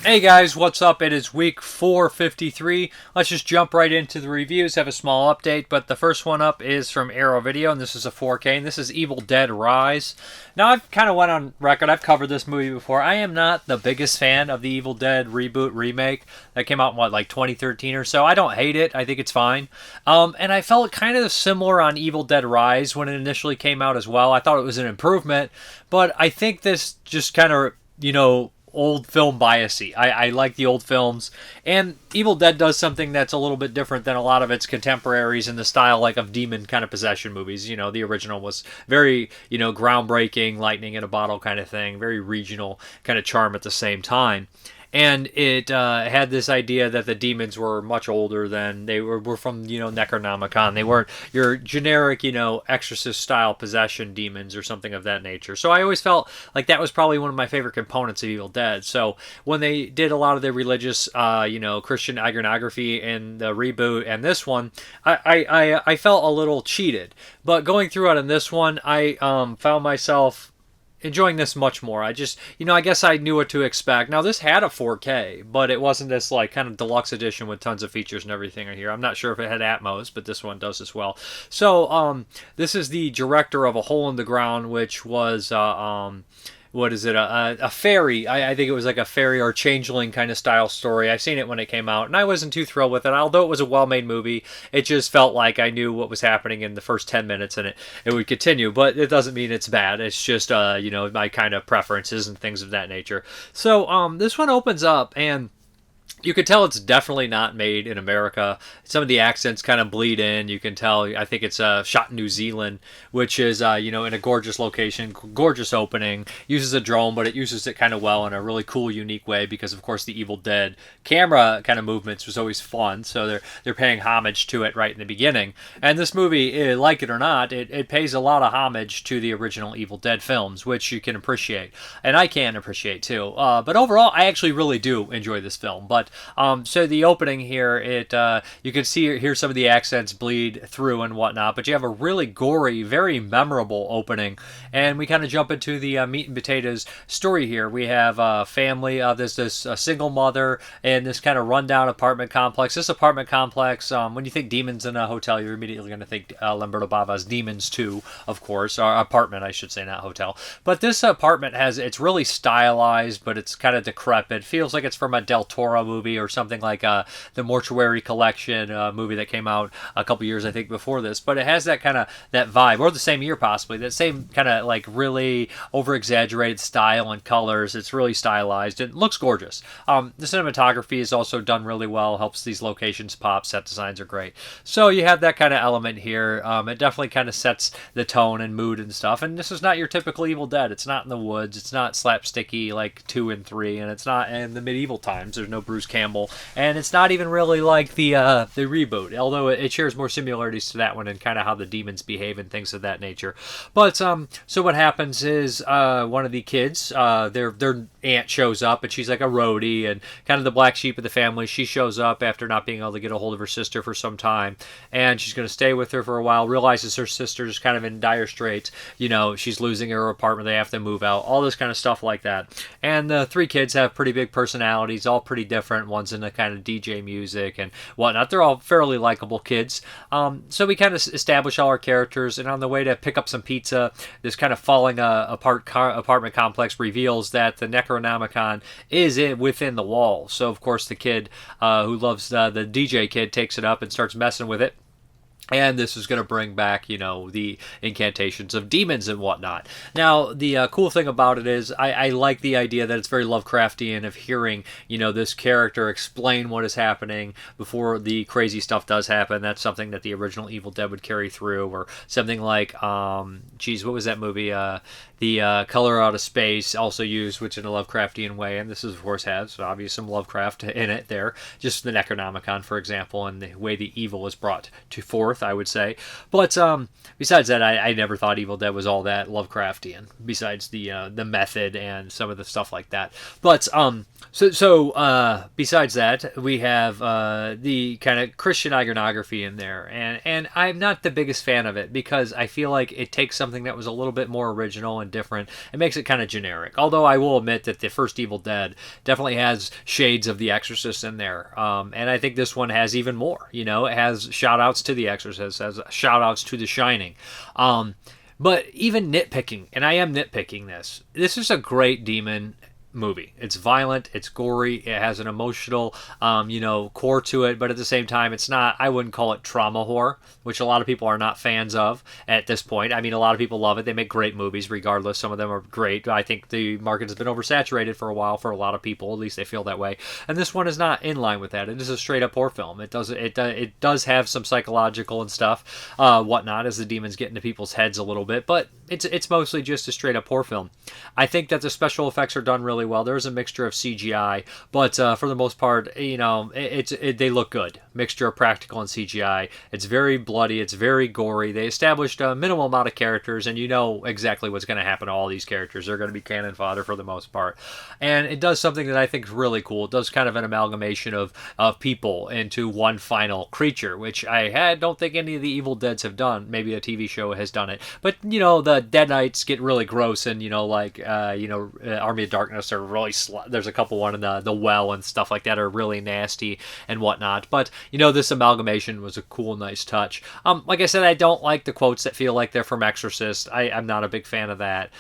Hey guys, what's up? It is week 453. Let's just jump right into the reviews, have a small update, but the first one up is from Arrow Video, and this is a 4K, and this is Evil Dead Rise. Now, I've kind of went on record, I've covered this movie before. I am not the biggest fan of the Evil Dead reboot remake that came out in, like 2013 or so. I don't hate it, I think it's fine. And I felt kind of similar on Evil Dead Rise when it initially came out as well. I thought it was an improvement, but I think this just kind of, old film biasy. I like the old films, and Evil Dead does something that's a little bit different than a lot of its contemporaries in the style like of demon kind of possession movies. The original was very, groundbreaking, lightning in a bottle kind of thing, very regional kind of charm at the same time. And it had this idea that the demons were much older than they were from, Necronomicon. They weren't your generic, exorcist-style possession demons or something of that nature. So I always felt like that was probably one of my favorite components of Evil Dead. So when they did a lot of the religious, Christian iconography in the reboot and this one, I felt a little cheated. But going through it in this one, I found myself enjoying this much more. I just, I guess I knew what to expect. Now, this had a 4K, but it wasn't this, kind of deluxe edition with tons of features and everything in here. I'm not sure if it had Atmos, but this one does as well. So, this is the director of A Hole in the Ground, which was, what is it, a fairy. I think it was like a fairy or changeling kind of style story. I've seen it when it came out, and I wasn't too thrilled with it. Although it was a well-made movie, it just felt like I knew what was happening in the first 10 minutes, and it would continue. But it doesn't mean it's bad. It's just, my kind of preferences and things of that nature. So this one opens up, and you can tell it's definitely not made in America. Some of the accents kind of bleed in. You can tell, I think it's shot in New Zealand, which is, in a gorgeous location, gorgeous opening. Uses a drone, but it uses it kind of well in a really cool, unique way because, of course, the Evil Dead camera kind of movements was always fun. So they're paying homage to it right in the beginning. And this movie, like it or not, it pays a lot of homage to the original Evil Dead films, which you can appreciate. And I can appreciate, too. But overall, I actually really do enjoy this film. But so the opening here, you can hear some of the accents bleed through and whatnot, but you have a really gory, very memorable opening, and we kind of jump into the meat and potatoes story here. We have a family, there's this single mother in this kind of rundown apartment complex. This apartment complex, when you think demons in a hotel, you're immediately going to think Lamberto Bava's Demons 2, of course, or apartment, I should say, not hotel. But this apartment it's really stylized, but it's kind of decrepit. Feels like it's from a Del Toro movie or something like the Mortuary Collection movie that came out a couple years, I think, before this. But it has that kind of that vibe, or the same year possibly, that same kind of really over-exaggerated style and colors. It's really stylized. It looks gorgeous. The cinematography is also done really well, helps these locations pop. Set designs are great. So you have that kind of element here. It definitely kind of sets the tone and mood and stuff. And this is not your typical Evil Dead. It's not in the woods. It's not slapsticky like 2 and 3, and it's not in the medieval times. There's no Bruce Campbell, and it's not even really like the reboot, although it shares more similarities to that one and kind of how the demons behave and things of that nature. But so what happens is one of the kids, their aunt shows up, and she's like a roadie and kind of the black sheep of the family. She shows up after not being able to get a hold of her sister for some time, and she's going to stay with her for a while. Realizes her sister's kind of in dire straits. She's losing her apartment. They have to move out. All this kind of stuff like that. And the 3 kids have pretty big personalities, all pretty different. One's into kind of DJ music and whatnot. They're all fairly likable kids. So we kind of establish all our characters, and on the way to pick up some pizza, this kind of falling apart apartment complex reveals that the Necronomicon is within the wall. So, of course, the kid who loves the DJ kid takes it up and starts messing with it. And this is going to bring back, the incantations of demons and whatnot. Now, the cool thing about it is I like the idea that it's very Lovecraftian of hearing, this character explain what is happening before the crazy stuff does happen. That's something that the original Evil Dead would carry through. Or something like, what was that movie? The Color Out of Space, also used, which in a Lovecraftian way. And this, of course, has obviously some Lovecraft in it there. Just the Necronomicon, for example, and the way the evil is brought to forth. forth, I would say. But besides that, I never thought Evil Dead was all that Lovecraftian, besides the method and some of the stuff like that. But besides that, we have the kind of Christian iconography in there, and I'm not the biggest fan of it because I feel like it takes something that was a little bit more original and different and makes it kind of generic. Although I will admit that the first Evil Dead definitely has shades of The Exorcist in there, and I think this one has even more. You know, it has shout outs to The Exorcist, has shout outs to The Shining. But even nitpicking, and I am nitpicking this is a great demon movie. It's violent, it's gory, it has an emotional core to it, but at the same time it's not, I wouldn't call it trauma horror, which a lot of people are not fans of at this point. I mean, a lot of people love it. They make great movies regardless. Some of them are great. I think the market has been oversaturated for a while for a lot of people, at least they feel that way. And this one is not in line with that. It is a straight up horror film. It does have some psychological and stuff, whatnot, as the demons get into people's heads a little bit, but it's mostly just a straight up horror film. I think that the special effects are done really well. There's a mixture of CGI, but for the most part, they look good. Mixture of practical and CGI. It's very bloody. It's very gory. They established a minimal amount of characters, and you know exactly what's going to happen to all these characters. They're going to be cannon fodder for the most part. And it does something that I think is really cool. It does kind of an amalgamation of people into one final creature, which I don't think any of the Evil Deads have done. Maybe a TV show has done it. But, the Deadites get really gross, and, Army of Darkness are really there's a couple one in the well and stuff like that are really nasty and whatnot. But this amalgamation was a cool, nice touch. Like I said, I don't like the quotes that feel like they're from Exorcist. I'm not a big fan of that.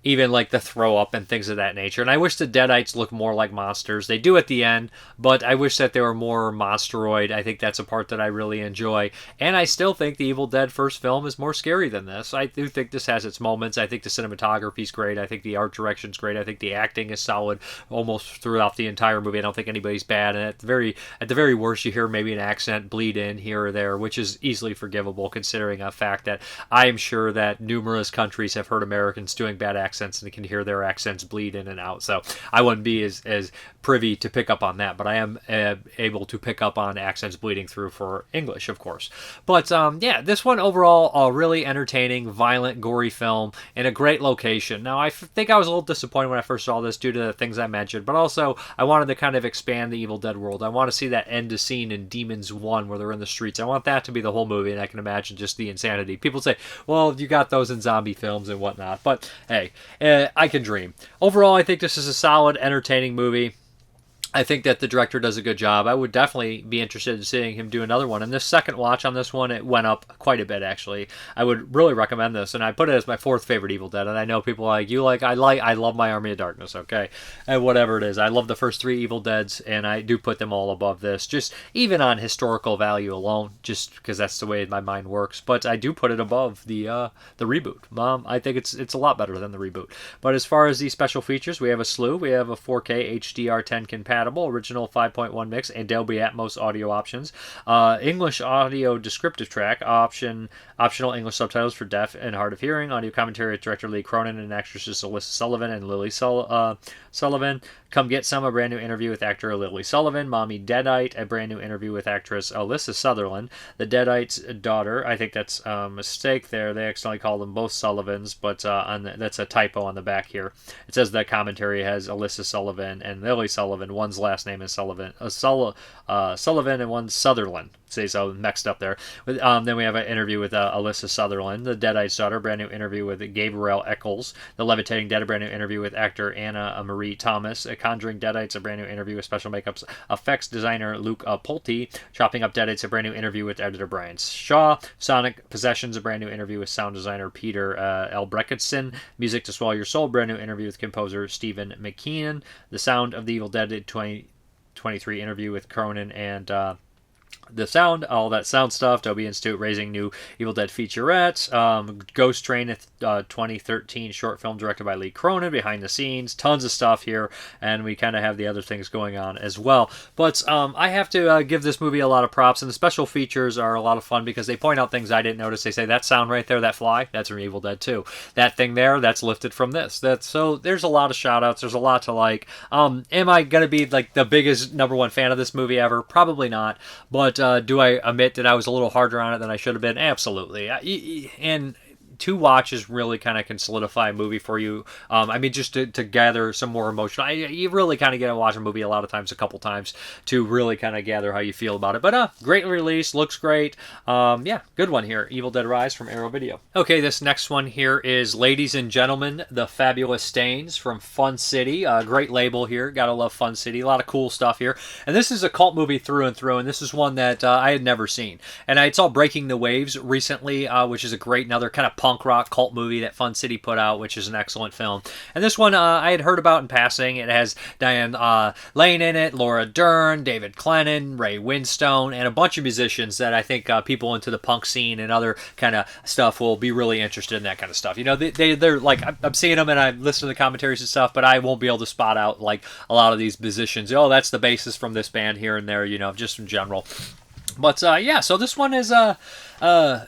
Even like the throw up and things of that nature. And I wish the Deadites look more like monsters. They do at the end, but I wish that they were more monsteroid. I think that's a part that I really enjoy. And I still think the Evil Dead first film is more scary than this. I do think this has its moments. I think the cinematography's great. I think the art direction's great. I think the acting is solid almost throughout the entire movie. I don't think anybody's bad. And at the very worst, you hear maybe an accent bleed in here or there, which is easily forgivable considering a fact that I am sure that numerous countries have heard Americans doing bad accents and can hear their accents bleed in and out. So I wouldn't be as privy to pick up on that, but I am able to pick up on accents bleeding through for English, of course. But this one overall, a really entertaining, violent, gory film in a great location. Now, I think I was a little disappointed when I first saw this due to the things I mentioned, but also I wanted to kind of expand the Evil Dead world. I want to see that end scene in Demons 1 where they're in the streets. I want that to be the whole movie, and I can imagine just the insanity. People say, well, you got those in zombie films and whatnot, but hey, I can dream. Overall, I think this is a solid, entertaining movie. I think that the director does a good job. I would definitely be interested in seeing him do another one. And this second watch on this one, it went up quite a bit, actually. I would really recommend this. And I put it as my fourth favorite Evil Dead. And I know people I love my Army of Darkness, okay? And whatever it is. I love the first three Evil Deads, and I do put them all above this. Just even on historical value alone, just because that's the way my mind works. But I do put it above the reboot. I think it's a lot better than the reboot. But as far as the special features, we have a slew. We have a 4K HDR10 compatible original 5.1 mix and Dolby Atmos audio options, English audio descriptive track, optional English subtitles for deaf and hard of hearing, audio commentary with director Lee Cronin and actresses Alyssa Sullivan and Lily Sullivan. Come Get Some, a brand new interview with actor Lily Sullivan. Mommy Deadite, a brand new interview with actress Alyssa Sutherland. The Deadite's daughter, I think that's a mistake there. They accidentally call them both Sullivans, but that's a typo on the back here. It says that commentary has Alyssa Sullivan and Lily Sullivan. One's last name is Sullivan and one's Sutherland. Say so mixed up there. Then we have an interview with Alyssa Sutherland, the Deadites' daughter, brand new interview with Gabriel Eccles, the Levitating Dead, a brand new interview with actor Anna Marie Thomas, Conjuring Deadites, a brand new interview with special makeups effects designer Luke Pulte, Chopping Up Deadites, a brand new interview with editor Brian Shaw, Sonic Possessions, a brand new interview with sound designer Peter Elbrechtson, Music to Swallow Your Soul, brand new interview with composer Stephen McKeon, The Sound of the Evil Dead 2023 interview with Cronin and the sound, all that sound stuff, Dolby Institute raising new Evil Dead featurettes, Ghost Train, a 2013 short film directed by Lee Cronin, behind the scenes, tons of stuff here, and we kind of have the other things going on as well. But I have to give this movie a lot of props, and the special features are a lot of fun because they point out things I didn't notice. They say, that sound right there, that fly, that's from Evil Dead 2. That thing there, that's lifted from this. So there's a lot of shout-outs, there's a lot to like. Am I going to be like the biggest number one fan of this movie ever? Probably not, but But do I admit that I was a little harder on it than I should have been? Absolutely. And two watches really kind of can solidify a movie for you. I mean, just to gather some more emotion. You really kind of get to watch a movie a lot of times, a couple times, to really kind of gather how you feel about it. But great release, looks great. Yeah, good one here. Evil Dead Rise from Arrow Video. Okay, this next one here is Ladies and Gentlemen, The Fabulous Stains from Fun City. Great label here. Gotta love Fun City. A lot of cool stuff here. And this is a cult movie through and through, and this is one that I had never seen. And I saw Breaking the Waves recently, which is a great, another kind of punk rock cult movie that Fun City put out, which is an excellent film. And this one I had heard about in passing. It has Diane Lane in it, Laura Dern, David Clennon, Ray Winstone, and a bunch of musicians that I think people into the punk scene and other kind of stuff will be really interested in that kind of stuff. You know, they're like, I'm seeing them and I listen to the commentaries and stuff, but I won't be able to spot out like a lot of these musicians. Oh, that's the bassist from this band here and there, you know, just in general. But yeah, so this one is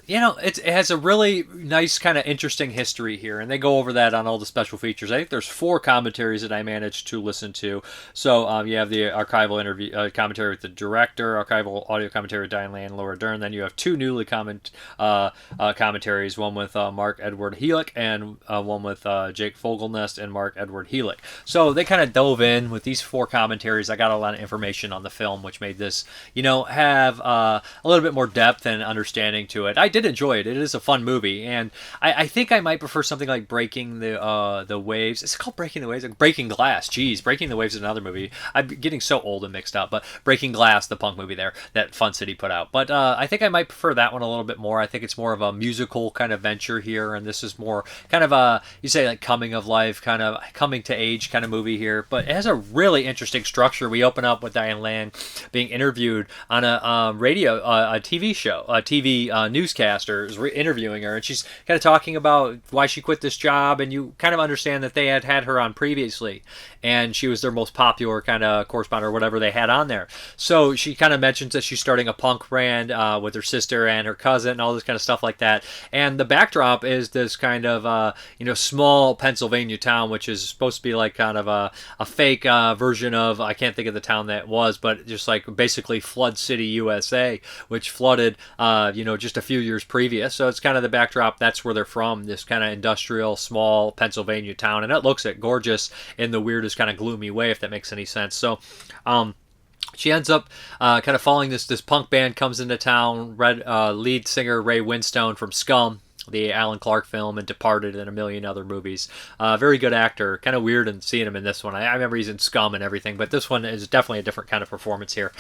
you know, it has a really nice kind of interesting history here, and they go over that on all the special features. I think there's 4 commentaries that I managed to listen to. So you have the archival interview commentary with the director, archival audio commentary with Diane Lane and Laura Dern. Then you have 2 newly commentaries, one with Mark Edward Heelick and one with Jake Fogelnest and Mark Edward Heelick. So they kind of dove in with these 4 commentaries. I got a lot of information on the film, which made this, you know, have a little bit more depth and understanding to it. I did enjoy it. It is a fun movie, and I think I might prefer something like Breaking the Waves. It's called Breaking the Waves? Like Breaking Glass. Jeez, Breaking the Waves is another movie. I'm getting so old and mixed up, but Breaking Glass, the punk movie there that Fun City put out. But I think I might prefer that one a little bit more. I think it's more of a musical kind of venture here, and this is more kind of a, you say like coming of life, kind of coming to age kind of movie here. But it has a really interesting structure. We open up with Diane Lane being interviewed on a radio, a TV show, a TV newscaster is interviewing her, and she's kind of talking about why she quit this job, and you kind of understand that they had her on previously, and she was their most popular kind of correspondent or whatever they had on there. So she kind of mentions that she's starting a punk brand with her sister and her cousin and all this kind of stuff like that. And the backdrop is this kind of you know, small Pennsylvania town, which is supposed to be like kind of a fake version of, I can't think of the town that was, but just like basically Flood City, USA, which flooded you know, just a few years previous. So it's kind of the backdrop. That's where they're from, this kind of industrial, small Pennsylvania town. And it looks gorgeous in the weirdest kind of gloomy way, if that makes any sense. So she ends up kind of following this punk band comes into town. Lead singer Ray Winstone from Scum, the Alan Clark film, and Departed, and a million other movies. Very good actor. Kind of weird in seeing him in this one. I remember he's in Scum and everything, but this one is definitely a different kind of performance here.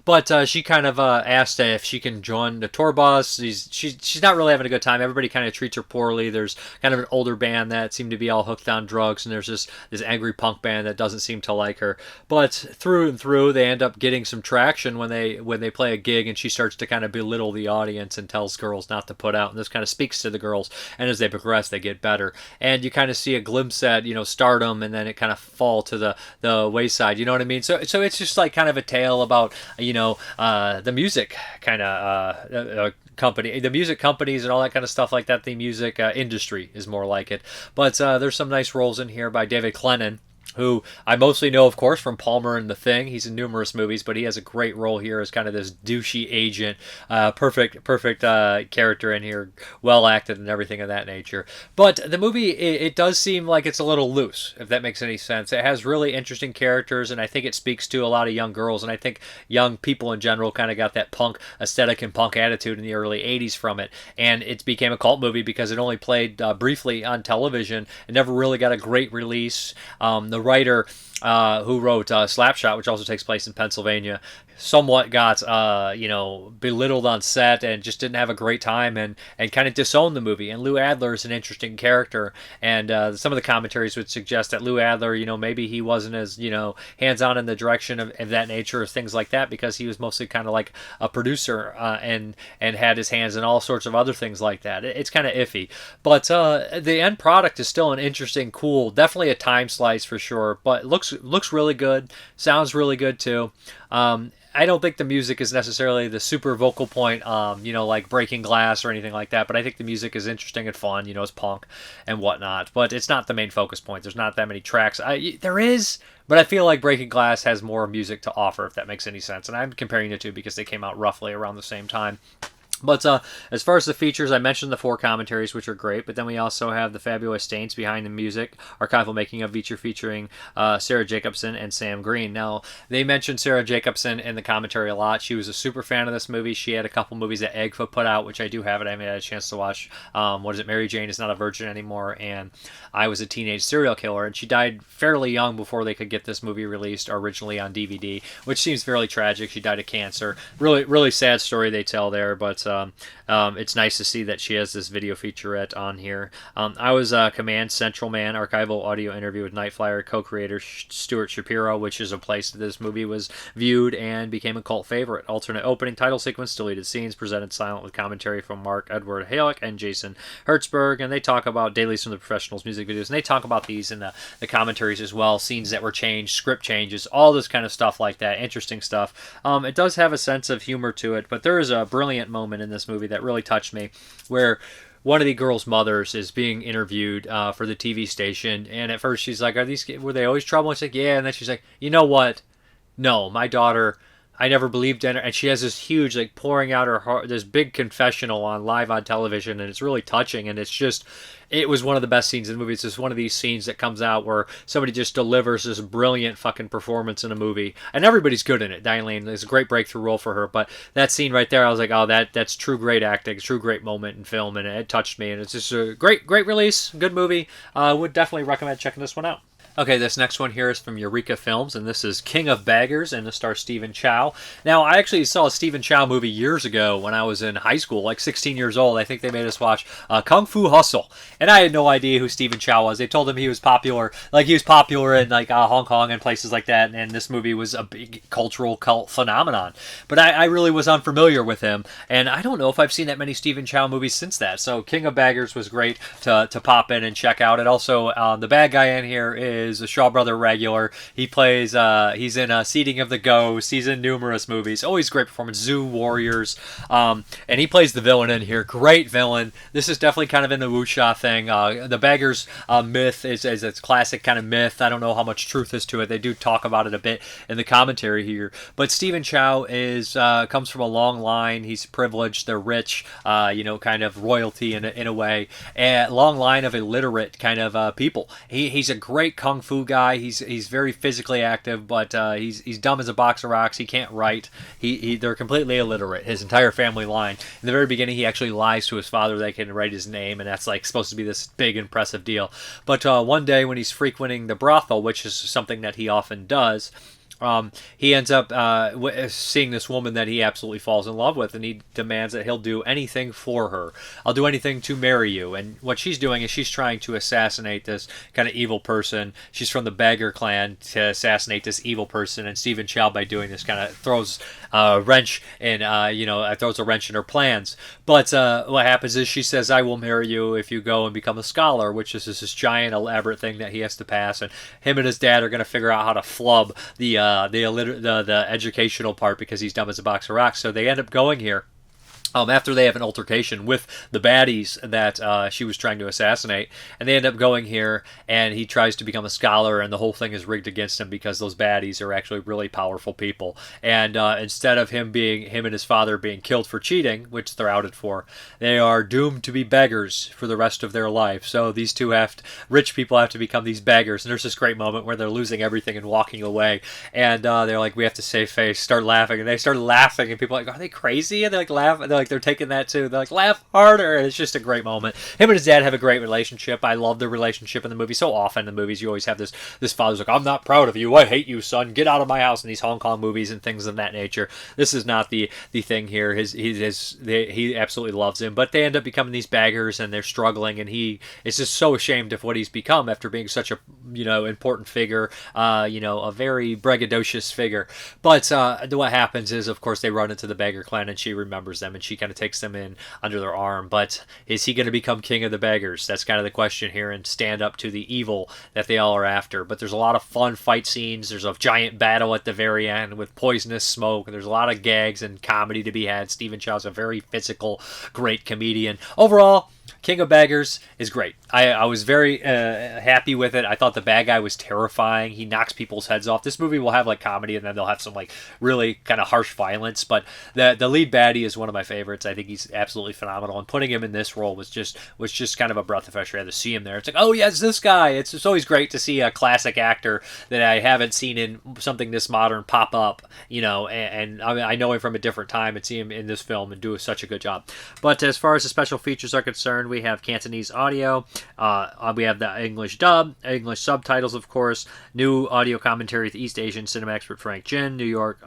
But she kind of asked if she can join the tour bus. She's not really having a good time. Everybody kind of treats her poorly. There's kind of an older band that seem to be all hooked on drugs, and there's this angry punk band that doesn't seem to like her. But through and through, they end up getting some traction when they play a gig, and she starts to kind of belittle the audience and tells girls not to put out. And this kind of speaks to the girls, and as they progress they get better, and you kind of see a glimpse at, you know, stardom, and then it kind of fall to the wayside, you know what I mean? So it's just like kind of a tale about, you know, the music kind of company, the music companies and all that kind of stuff like that. The music industry is more like it. But there's some nice roles in here by David Clennon, who I mostly know, of course, from Palmer and The Thing. He's in numerous movies, but he has a great role here as kind of this douchey agent. Perfect character in here, well acted and everything of that nature. But the movie, it does seem like it's a little loose, if that makes any sense. It has really interesting characters, and I think it speaks to a lot of young girls, and I think young people in general kind of got that punk aesthetic and punk attitude in the early 80s from it. And it became a cult movie because it only played briefly on television. It never really got a great release. The writer who wrote Slapshot, which also takes place in Pennsylvania, somewhat got you know, belittled on set and just didn't have a great time, and kind of disowned the movie. And Lou Adler is an interesting character, and some of the commentaries would suggest that Lou Adler, you know, maybe he wasn't as, you know, hands-on in the direction of that nature or things like that, because he was mostly kind of like a producer and had his hands in all sorts of other things like that. It's kind of iffy, but the end product is still an interesting, cool, definitely a time slice for sure, but looks really good, sounds really good too. I don't think the music is necessarily the super vocal point, like Breaking Glass or anything like that, but I think the music is interesting and fun, it's punk and whatnot, but it's not the main focus point. There's not that many tracks. There is, but I feel like Breaking Glass has more music to offer, if that makes any sense, and I'm comparing the two because they came out roughly around the same time. But as far as the features, I mentioned the 4 commentaries, which are great, but then we also have the fabulous Stains Behind the Music, archival making of featuring Sarah Jacobson and Sam Green. Now, they mentioned Sarah Jacobson in the commentary a lot. She was a super fan of this movie. She had a couple movies that Eggfoot put out, which I do have it. I haven't had a chance to watch. Mary Jane is Not a Virgin Anymore, and I Was a Teenage Serial Killer, and she died fairly young before they could get this movie released originally on DVD, which seems fairly tragic. She died of cancer. Really, really sad story they tell there, but it's nice to see that she has this video featurette on here. I Was a Command Central Man, archival audio interview with Nightflyer co-creator Stuart Shapiro, which is a place that this movie was viewed and became a cult favorite. Alternate opening title sequence, deleted scenes, presented silent with commentary from Mark Edward Halleck and Jason Hertzberg, and they talk about dailies from the professionals' music videos, and they talk about these in the commentaries as well, scenes that were changed, script changes, all this kind of stuff like that, interesting stuff. It does have a sense of humor to it, but there is a brilliant moment in this movie that really touched me, where one of the girls' mothers is being interviewed for the TV station, and at first she's like, were they always trouble? And she's like, yeah, and then she's like, you know what? No, my daughter, I never believed in her, and she has this huge, pouring out her heart, this big confessional live on television, and it's really touching, and it was one of the best scenes in the movie. It's just one of these scenes that comes out where somebody just delivers this brilliant fucking performance in a movie, and everybody's good in it. Diane Lane is a great breakthrough role for her, but that scene right there, I was like, oh, that's true great acting, true great moment in film, and it touched me, and it's just a great release, good movie. Would definitely recommend checking this one out. Okay, this next one here is from Eureka Films, and this is King of Beggars, and it stars Stephen Chow. Now, I actually saw a Stephen Chow movie years ago when I was in high school, 16 years old. I think they made us watch Kung Fu Hustle, and I had no idea who Stephen Chow was. They told him he was popular, in Hong Kong and places like that, and this movie was a big cultural cult phenomenon. But I really was unfamiliar with him, and I don't know if I've seen that many Stephen Chow movies since that. So King of Beggars was great to pop in and check out. And also, the bad guy in here is a Shaw Brother regular. He plays, he's in Seeding of the Ghost. He's in numerous movies. Always great performance. Zoo Warriors. And he plays the villain in here. Great villain. This is definitely kind of in the wuxia thing. The Beggars myth is a classic kind of myth. I don't know how much truth is to it. They do talk about it a bit in the commentary here. But Stephen Chow comes from a long line. He's privileged. They're rich, kind of royalty in a way. A long line of illiterate kind of people. He's a great kung fu guy. He's very physically active, but he's dumb as a box of rocks. He can't write. They're completely illiterate. His entire family line. In the very beginning, he actually lies to his father that he can write his name, and that's supposed to be this big impressive deal. But one day when he's frequenting the brothel, which is something that he often does, he ends up seeing this woman that he absolutely falls in love with, and he demands that he'll do anything for her. I'll do anything to marry you. And what she's doing is she's trying to assassinate this kind of evil person. She's from the Beggar clan to assassinate this evil person, and Stephen Chow, by doing this, kind of throws a wrench in, throws a wrench in her plans. But what happens is she says, "I will marry you if you go and become a scholar," which is this giant elaborate thing that he has to pass, and him and his dad are going to figure out how to flub the educational part because he's dumb as a box of rocks. So they end up going here. After they have an altercation with the baddies that she was trying to assassinate, and they end up going here, and he tries to become a scholar, and the whole thing is rigged against him because those baddies are actually really powerful people. And instead of him and his father being killed for cheating, which they're outed for, they are doomed to be beggars for the rest of their life. So these two rich people have to become these beggars, and there's this great moment where they're losing everything and walking away, and they're like, "We have to save face," start laughing, and they start laughing, and people are like, "Are they crazy?" And they're like, laughing. They're taking that too. They're like, "Laugh harder." And it's just a great moment. Him and his dad have a great relationship. I love the relationship in the movie. So often in the movies, you always have this father's like, "I'm not proud of you. I hate you, son. Get out of my house." In these Hong Kong movies and things of that nature. This is not the thing here. He absolutely loves him. But they end up becoming these beggars, and they're struggling, and he is just so ashamed of what he's become after being such a important figure, a very braggadocious figure. But what happens is, of course, they run into the beggar clan, and she remembers them, and she kind of takes them in under their arm. But is he going to become king of the beggars? That's kind of the question here, and stand up to the evil that they all are after. But there's a lot of fun fight scenes. There's a giant battle at the very end with poisonous smoke. There's a lot of gags and comedy to be had. Stephen Chow's a very physical, great comedian. Overall, King of Beggars is great. I was very happy with it. I thought the bad guy was terrifying. He knocks people's heads off. This movie will have like comedy, and then they'll have some like really kind of harsh violence. But the lead baddie is one of my favorites. I think he's absolutely phenomenal. And putting him in this role was just kind of a breath of fresh air to see him there. It's like, oh yeah, it's this guy. It's always great to see a classic actor that I haven't seen in something this modern pop up. You know, and I know him from a different time and see him in this film and do such a good job. But as far as the special features are concerned, we have Cantonese audio, we have the English dub, English subtitles, of course, new audio commentary with East Asian cinema expert Frank Jin, New York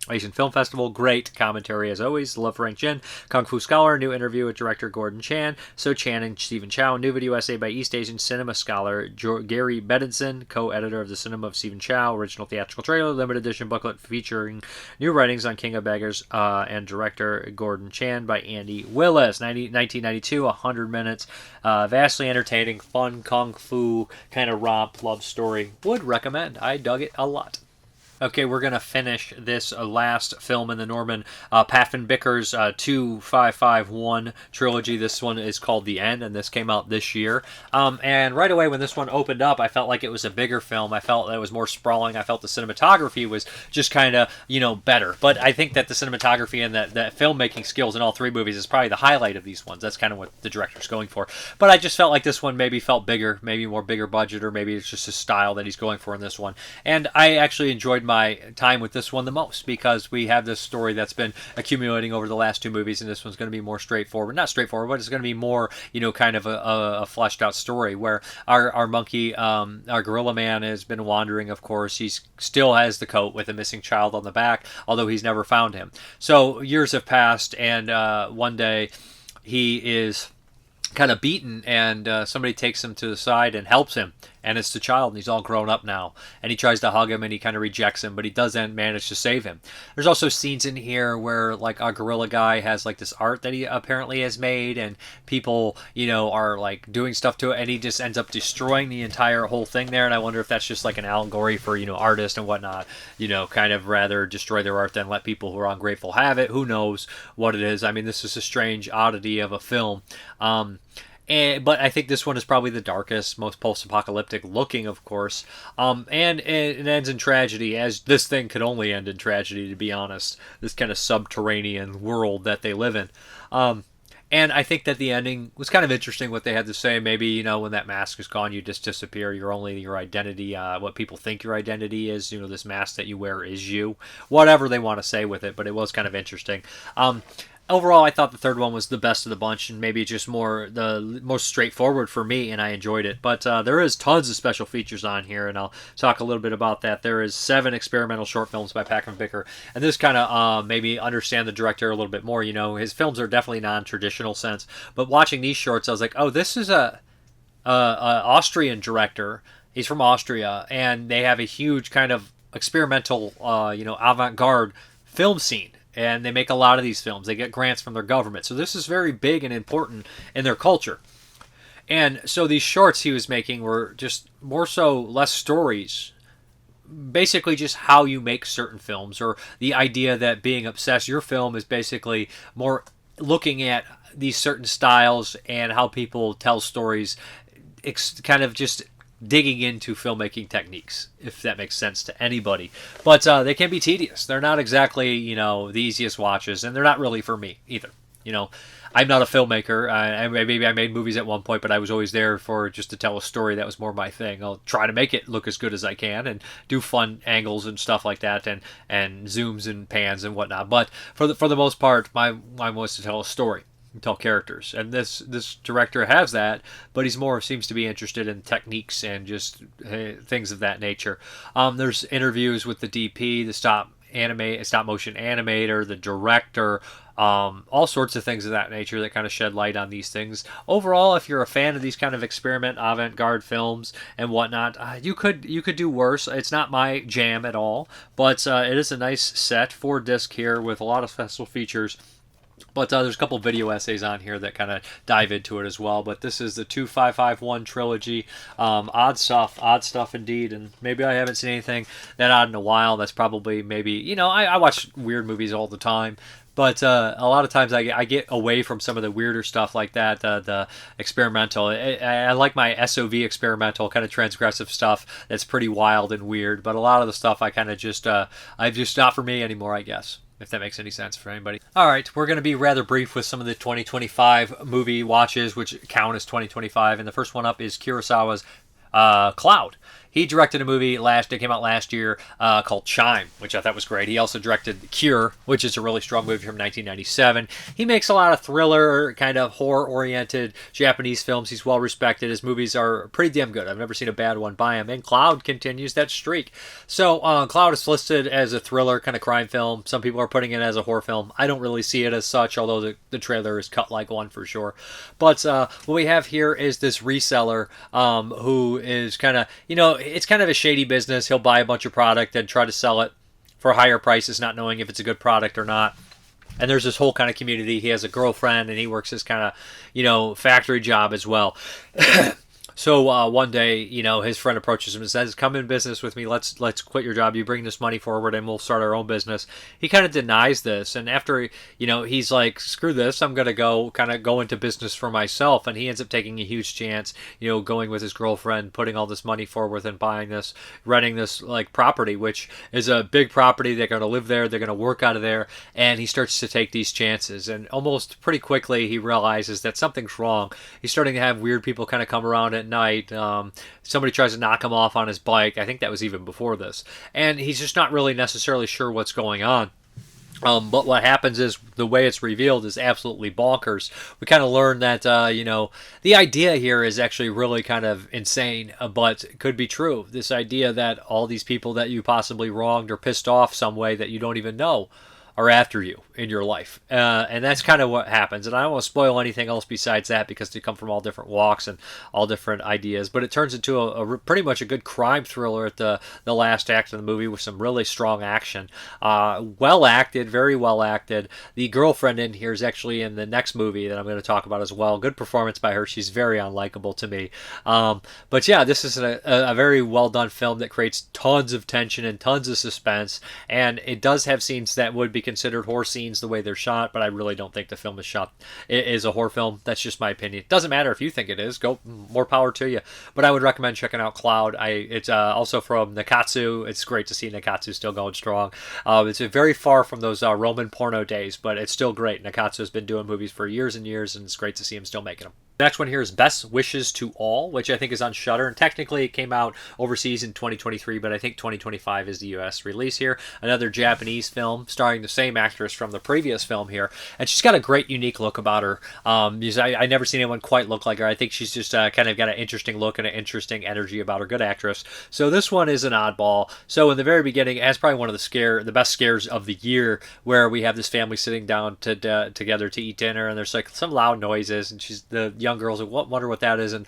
Asian Film Festival, great commentary as always, love Frank Jin, Kung Fu Scholar, new interview with director Gordon Chan, So Chan and Stephen Chow, new video essay by East Asian cinema scholar Gary Bedinson, co-editor of the Cinema of Stephen Chow, original theatrical trailer, limited edition booklet featuring new writings on King of Beggars, and director Gordon Chan by Andy Willis, 1992, 100 minutes, vastly entertaining, fun kung fu kind of romp love story. Would recommend. I dug it a lot. Okay, we're going to finish this last film in the Norman Pfaffenbicker's 2551 trilogy. This one is called The End, and this came out this year. And right away when this one opened up, I felt like it was a bigger film. I felt that it was more sprawling. I felt the cinematography was just kind of, better. But I think that the cinematography and the filmmaking skills in all three movies is probably the highlight of these ones. That's kind of what the director's going for. But I just felt like this one maybe felt bigger, maybe more bigger budget, or maybe it's just a style that he's going for in this one. And I actually enjoyed my time with this one the most, because we have this story that's been accumulating over the last two movies, and this one's going to be more straightforward. Not straightforward, but it's going to be more, kind of a fleshed out story, where our monkey, our gorilla man, has been wandering, of course. He still has the coat with a missing child on the back, although he's never found him. So years have passed, and one day he is kind of beaten, and somebody takes him to the side and helps him, and it's the child, and he's all grown up now, and he tries to hug him, and he kind of rejects him, but he doesn't manage to save him. There's also scenes in here where like our gorilla guy has like this art that he apparently has made, and people are like doing stuff to it, and he just ends up destroying the entire whole thing there. And I wonder if that's just like an allegory for artists and whatnot, kind of rather destroy their art than let people who are ungrateful have it. Who knows what it is? I mean, this is a strange oddity of a film. But I think this one is probably the darkest, most post-apocalyptic looking, of course. And it ends in tragedy, as this thing could only end in tragedy, to be honest. This kind of subterranean world that they live in. And I think that the ending was kind of interesting, what they had to say. Maybe, when that mask is gone, you just disappear. You're only your identity, what people think your identity is. This mask that you wear is you. Whatever they want to say with it, but it was kind of interesting. Overall, I thought the third one was the best of the bunch, and maybe just the most straightforward for me, and I enjoyed it. But there is tons of special features on here, and I'll talk a little bit about that. There is 7 experimental short films by Pfaffenbicker, and this kind of made me understand the director a little bit more. His films are definitely non-traditional sense, but watching these shorts, I was like, oh, this is a Austrian director. He's from Austria, and they have a huge kind of experimental, avant-garde film scene. And they make a lot of these films. They get grants from their government. So this is very big and important in their culture. And so these shorts he was making were just more so less stories. Basically just how you make certain films, or the idea that being obsessed, your film is basically more looking at these certain styles and how people tell stories, kind of just digging into filmmaking techniques, if that makes sense to anybody. But they can be tedious. They're not exactly, the easiest watches, and they're not really for me either. I'm not a filmmaker. Maybe I made movies at one point, but I was always there for just to tell a story. That was more my thing. I'll try to make it look as good as I can and do fun angles and stuff like that, and zooms and pans and whatnot. But for the most part, mine was to tell a story, tell characters, and this director has that, but he's more seems to be interested in techniques and just things of that nature. There's interviews with the DP, the stop motion animator, the director, all sorts of things of that nature that kind of shed light on these things. Overall, if you're a fan of these kind of avant-garde films and whatnot, you could do worse. It's not my jam at all, but it is a nice set, 4-disc here with a lot of special features. But there's a couple video essays on here that kind of dive into it as well. But this is the 2551 trilogy. Odd stuff indeed. And maybe I haven't seen anything that odd in a while. That's probably maybe, I watch weird movies all the time. But a lot of times I get away from some of the weirder stuff like that, the experimental. I like my SOV experimental, kind of transgressive stuff that's pretty wild and weird. But a lot of the stuff I kind of I've just not for me anymore, I guess, if that makes any sense for anybody. All right, we're going to be rather brief with some of the 2025 movie watches, which count as 2025. And the first one up is Kurosawa's Cloud. He directed a movie that came out last year called Chime, which I thought was great. He also directed Cure, which is a really strong movie from 1997. He makes a lot of thriller, kind of horror-oriented Japanese films. He's well-respected. His movies are pretty damn good. I've never seen a bad one by him. And Cloud continues that streak. So Cloud is listed as a thriller, kind of crime film. Some people are putting it as a horror film. I don't really see it as such, although the trailer is cut like one for sure. But what we have here is this reseller who is kind of, it's kind of a shady business. He'll buy a bunch of product and try to sell it for higher prices, not knowing if it's a good product or not. And there's this whole kind of community. He has a girlfriend, and he works this kind of, factory job as well. So one day, his friend approaches him and says, "Come in business with me. Let's quit your job. You bring this money forward, and we'll start our own business." He kind of denies this, and after he's like, "Screw this. I'm gonna go into business for myself." And he ends up taking a huge chance, going with his girlfriend, putting all this money forward, and buying this, renting this like property, which is a big property. They're gonna live there. They're gonna work out of there, and he starts to take these chances. And almost pretty quickly, he realizes that something's wrong. He's starting to have weird people kind of come around at night. Somebody tries to knock him off on his bike. I think that was even before this. And he's just not really necessarily sure what's going on. But what happens is the way it's revealed is absolutely bonkers. We kind of learn that, the idea here is actually really kind of insane, but could be true. This idea that all these people that you possibly wronged or pissed off some way that you don't even know are after you in your life. And that's kind of what happens. And I don't want to spoil anything else besides that because they come from all different walks and all different ideas. But it turns into a pretty much a good crime thriller at the last act of the movie with some really strong action. Well acted, very well acted. The girlfriend in here is actually in the next movie that I'm going to talk about as well. Good performance by her. She's very unlikable to me. But yeah, this is a very well done film that creates tons of tension and tons of suspense. And it does have scenes that would be considered horror scenes the way they're shot, but I really don't think the film is a horror film. That's just my opinion. It doesn't matter if you think it is. Go, more power to you. But I would recommend checking out Cloud. It's also from Nakatsu. It's great to see Nakatsu still going strong. It's very far from those Roman porno days, but it's still great. Nakatsu has been doing movies for years and years, and it's great to see him still making them. The next one here is Best Wishes to All, which I think is on Shudder, and technically it came out overseas in 2023, but I think 2025 is the U.S. release here. Another Japanese film starring the same actress from the previous film here, and she's got a great, unique look about her. I never seen anyone quite look like her. I think she's just kind of got an interesting look and an interesting energy about her. Good actress. So this one is an oddball. So in the very beginning, it has probably one of the best scares of the year, where we have this family sitting down together to eat dinner, and there's like some loud noises, and the young girl's like, wonder what that is. And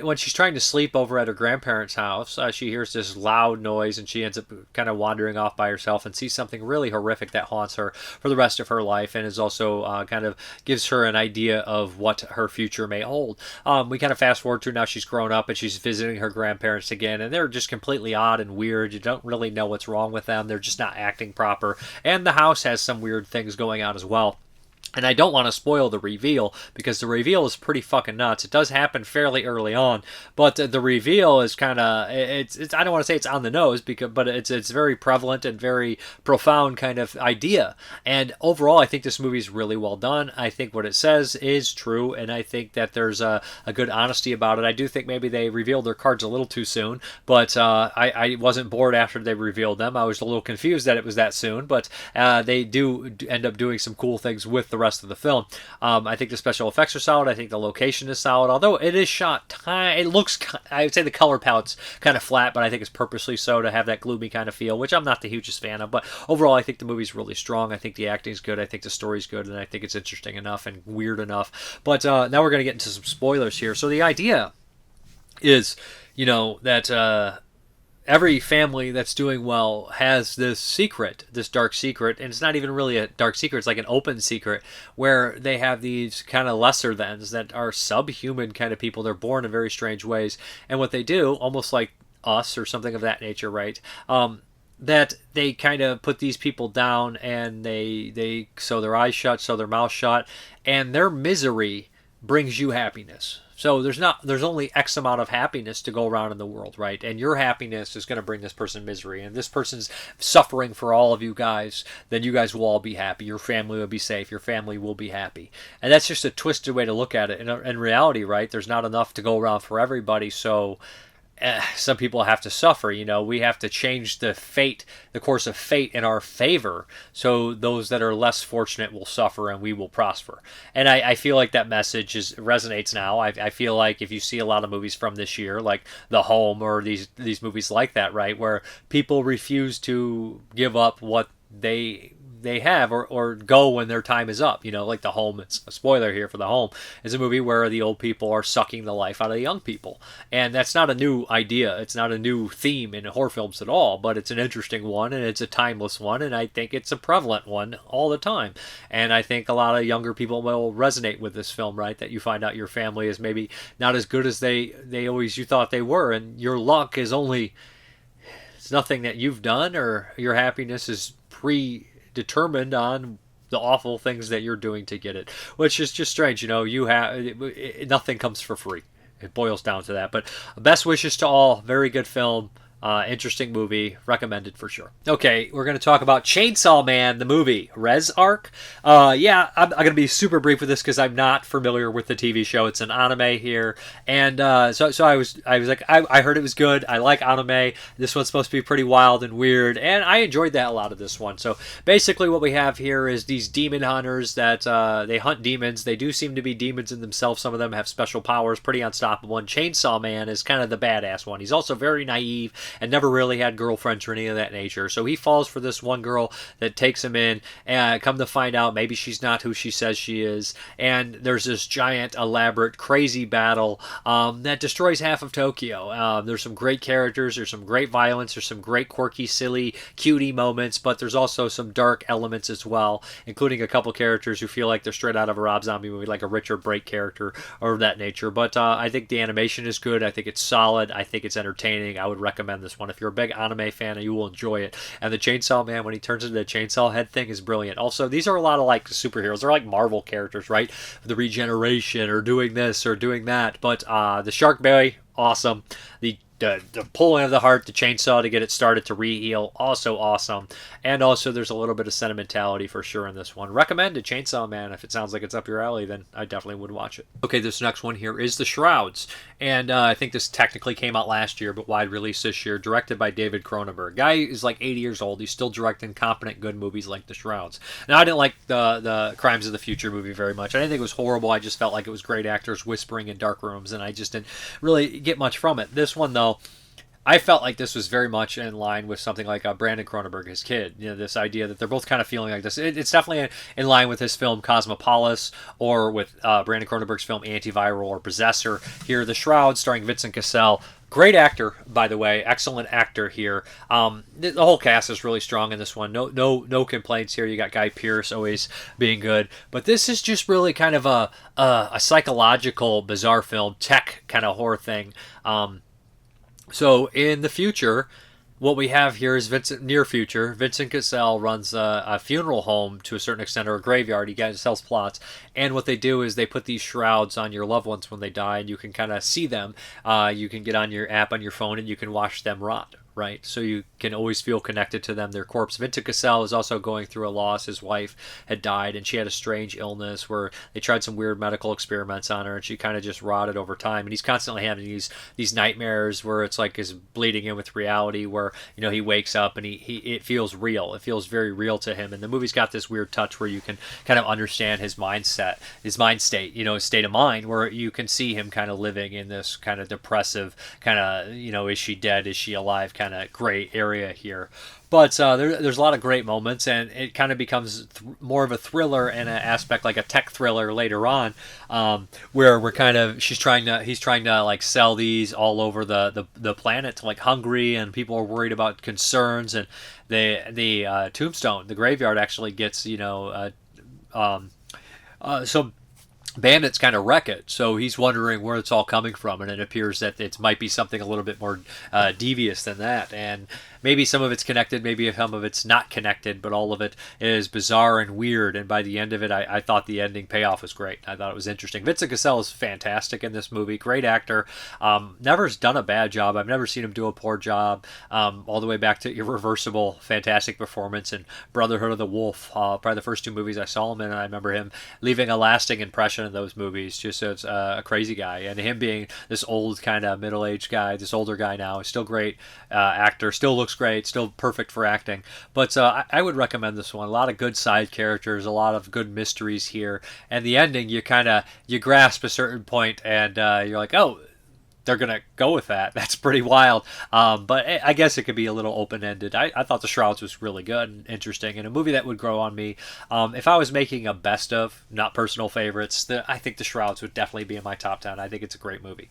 when she's trying to sleep over at her grandparents' house, she hears this loud noise, and she ends up kind of wandering off by herself and sees something really horrific that haunts her for the rest of her life, and is also kind of gives her an idea of what her future may hold. We kind of fast forward to now she's grown up and she's visiting her grandparents again, and they're just completely odd and weird. You don't really know what's wrong with them. They're just not acting proper, and the house has some weird things going on as well. And I don't want to spoil the reveal, because the reveal is pretty fucking nuts. It does happen fairly early on, but the reveal is kind of, it's I don't want to say it's on the nose, but it's very prevalent and very profound kind of idea. And overall, I think this movie is really well done. I think what it says is true, and I think that there's a good honesty about it. I do think maybe they revealed their cards a little too soon, but I wasn't bored after they revealed them. I was a little confused that it was that soon, but they do end up doing some cool things with the rest of the film. I think the special effects are solid. I think the location is solid, although it is shot it looks, I would say the color palette's kind of flat, but I think it's purposely so to have that gloomy kind of feel, which I'm not the hugest fan of. But overall, I think the movie's really strong. I think the acting's good. I think the story's good, and I think it's interesting enough and weird enough. But now we're going to get into some spoilers here. So the idea is, that every family that's doing well has this secret, this dark secret, and it's not even really a dark secret, it's like an open secret, where they have these kind of lesser thans that are subhuman kind of people. They're born in very strange ways, and what they do, almost like us or something of that nature, right? That they kind of put these people down, and they sew their eyes shut, sew their mouth shut, and their misery brings you happiness. So there's only X amount of happiness to go around in the world, right? And your happiness is going to bring this person misery, and this person's suffering for all of you guys. Then you guys will all be happy. Your family will be safe. Your family will be happy. And that's just a twisted way to look at it. In reality, right? There's not enough to go around for everybody. So some people have to suffer. We have to change the course of fate in our favor, so those that are less fortunate will suffer and we will prosper. And I feel like that message resonates now. I feel like if you see a lot of movies from this year, like The Home or these movies like that, right, where people refuse to give up what they have or go when their time is up. Like The Home, it's a spoiler here for The Home, is a movie where the old people are sucking the life out of the young people. And that's not a new idea. It's not a new theme in horror films at all, but it's an interesting one, and it's a timeless one, and I think it's a prevalent one all the time. And I think a lot of younger people will resonate with this film, right? That you find out your family is maybe not as good as you thought they were, and your luck is it's nothing that you've done, or your happiness is determined on the awful things that you're doing to get it, which is just strange. Nothing comes for free. It boils down to that. But best wishes to all. Very good film. Interesting movie. Recommended for sure. Okay, we're going to talk about Chainsaw Man, the movie. Reze arc. I'm going to be super brief with this because I'm not familiar with the TV show. It's an anime here. And so I was like, I heard it was good. I like anime. This one's supposed to be pretty wild and weird. And I enjoyed that a lot of this one. So basically what we have here is these demon hunters that they hunt demons. They do seem to be demons in themselves. Some of them have special powers, pretty unstoppable. And Chainsaw Man is kind of the badass one. He's also very naive and never really had girlfriends or any of that nature. So he falls for this one girl that takes him in, and come to find out maybe she's not who she says she is. And there's this giant, elaborate, crazy battle that destroys half of Tokyo. There's some great characters, there's some great violence, there's some great quirky, silly, cutie moments, but there's also some dark elements as well, including a couple characters who feel like they're straight out of a Rob Zombie movie, like a Richard Brake character or of that nature. But I think the animation is good. I think it's solid. I think it's entertaining. I would recommend this one. If you're a big anime fan, you will enjoy it. And the Chainsaw Man, when he turns into the chainsaw head thing, is brilliant. Also, these are a lot of like superheroes. They're like Marvel characters, right? The regeneration or doing this or doing that. But the Shark Boy, awesome. The pulling of the heart, the chainsaw to get it started to re-heal, also awesome. And also there's a little bit of sentimentality for sure in this one. Recommended, Chainsaw Man. If it sounds like it's up your alley, then I definitely would watch it. Okay, this next one here is The Shrouds. And I think this technically came out last year, but wide release this year. Directed by David Cronenberg. Guy is like 80 years old. He's still directing competent, good movies like The Shrouds. Now, I didn't like the Crimes of the Future movie very much. I didn't think it was horrible. I just felt like it was great actors whispering in dark rooms, and I just didn't really get much from it. This one, though, I felt like this was very much in line with something like Brandon Cronenberg, his kid. This idea that they're both kind of feeling like this. It's definitely in line with his film Cosmopolis, or with Brandon Cronenberg's film Antiviral or Possessor. Here, The Shroud, starring Vincent Cassel. Great actor, by the way. Excellent actor here. The whole cast is really strong in this one. No complaints here. You got Guy Pearce always being good. But this is just really kind of a psychological, bizarre film, tech kind of horror thing. So in the future, what we have here is near future. Vincent Cassel runs a funeral home to a certain extent, or a graveyard. He sells plots, and what they do is they put these shrouds on your loved ones when they die, and you can kind of see them. You can get on your app on your phone, and you can watch them rot. Right, so you can always feel connected to them, their corpse. Vincent Cassel is also going through a loss. His wife had died, and she had a strange illness where they tried some weird medical experiments on her, and she kind of just rotted over time. And he's constantly having these nightmares where it's like is bleeding in with reality, where he wakes up and it feels real. It feels very real to him. And the movie's got this weird touch where you can kind of understand his mindset, his mind state, his state of mind, where you can see him kind of living in this kind of depressive kind of is she dead, is she alive kind kind of gray area here. But there's a lot of great moments, and it kind of becomes more of a thriller in an aspect, like a tech thriller later on, where he's trying to like sell these all over the planet to like Hungary, and people are worried about concerns, and the tombstone, the graveyard actually gets so bandits kind of wreck it, so he's wondering where it's all coming from, and it appears that it might be something a little bit more devious than that, and maybe some of it's connected, maybe some of it's not connected, but all of it is bizarre and weird, and by the end of it, I thought the ending payoff was great. I thought it was interesting. Vincent Cassel is fantastic in this movie, great actor, never's done a bad job, I've never seen him do a poor job, all the way back to Irreversible, fantastic performance, and Brotherhood of the Wolf, probably the first two movies I saw him in, and I remember him leaving a lasting impression in those movies, just as a crazy guy, and him being this old kind of middle-aged guy, this older guy now, is still great actor, still looks great, still perfect for acting. But I would recommend this one. A lot of good side characters, a lot of good mysteries here, and the ending you grasp a certain point, and you're like, oh, they're gonna go with that. That's pretty wild. But I guess it could be a little open-ended. I thought The Shrouds was really good and interesting, and a movie that would grow on me. If I was making a best of, not personal favorites, I think The Shrouds would definitely be in my top 10. I think it's a great movie.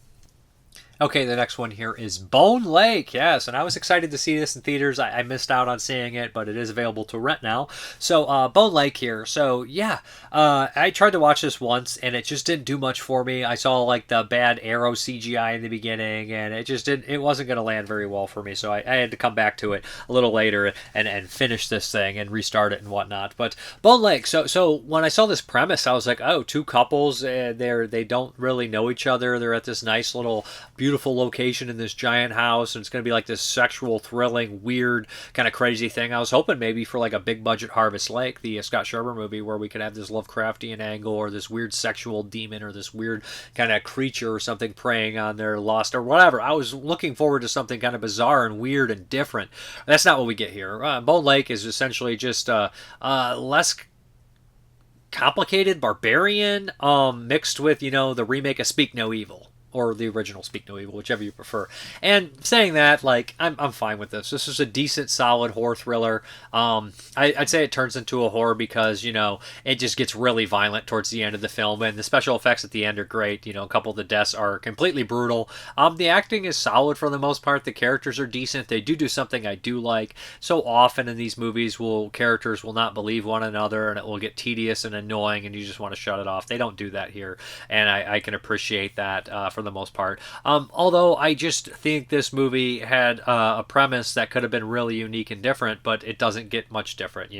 Okay, the next one here is Bone Lake. Yes, and I was excited to see this in theaters. I missed out on seeing it, but it is available to rent now. So, Bone Lake here. So, yeah, I tried to watch this once, and it just didn't do much for me. I saw, like, the bad arrow CGI in the beginning, and it wasn't going to land very well for me. So I had to come back to it a little later and finish this thing and restart it and whatnot. But Bone Lake, so when I saw this premise, I was like, oh, two couples, they don't really know each other. They're at this nice little beautiful location in this giant house, and it's going to be like this sexual, thrilling, weird, kind of crazy thing. I was hoping maybe for like a big budget Harvest Lake, the Scott Sherber movie, where we could have this Lovecraftian angle, or this weird sexual demon, or this weird kind of creature or something preying on their lust, or whatever. I was looking forward to something kind of bizarre and weird and different. That's not what we get here. Bone Lake is essentially just less complicated barbarian, mixed with, the remake of Speak No Evil, or the original Speak No Evil, whichever you prefer. And saying that, like, I'm fine with this. This is a decent, solid horror thriller. I'd say it turns into a horror because, it just gets really violent towards the end of the film, and the special effects at the end are great. A couple of the deaths are completely brutal. The acting is solid for the most part. The characters are decent. They do something I do like. So often in these movies, characters will not believe one another, and it will get tedious and annoying, and you just want to shut it off. They don't do that here, and I can appreciate that for the most part. Although I just think this movie had a premise that could have been really unique and different, but it doesn't get much different,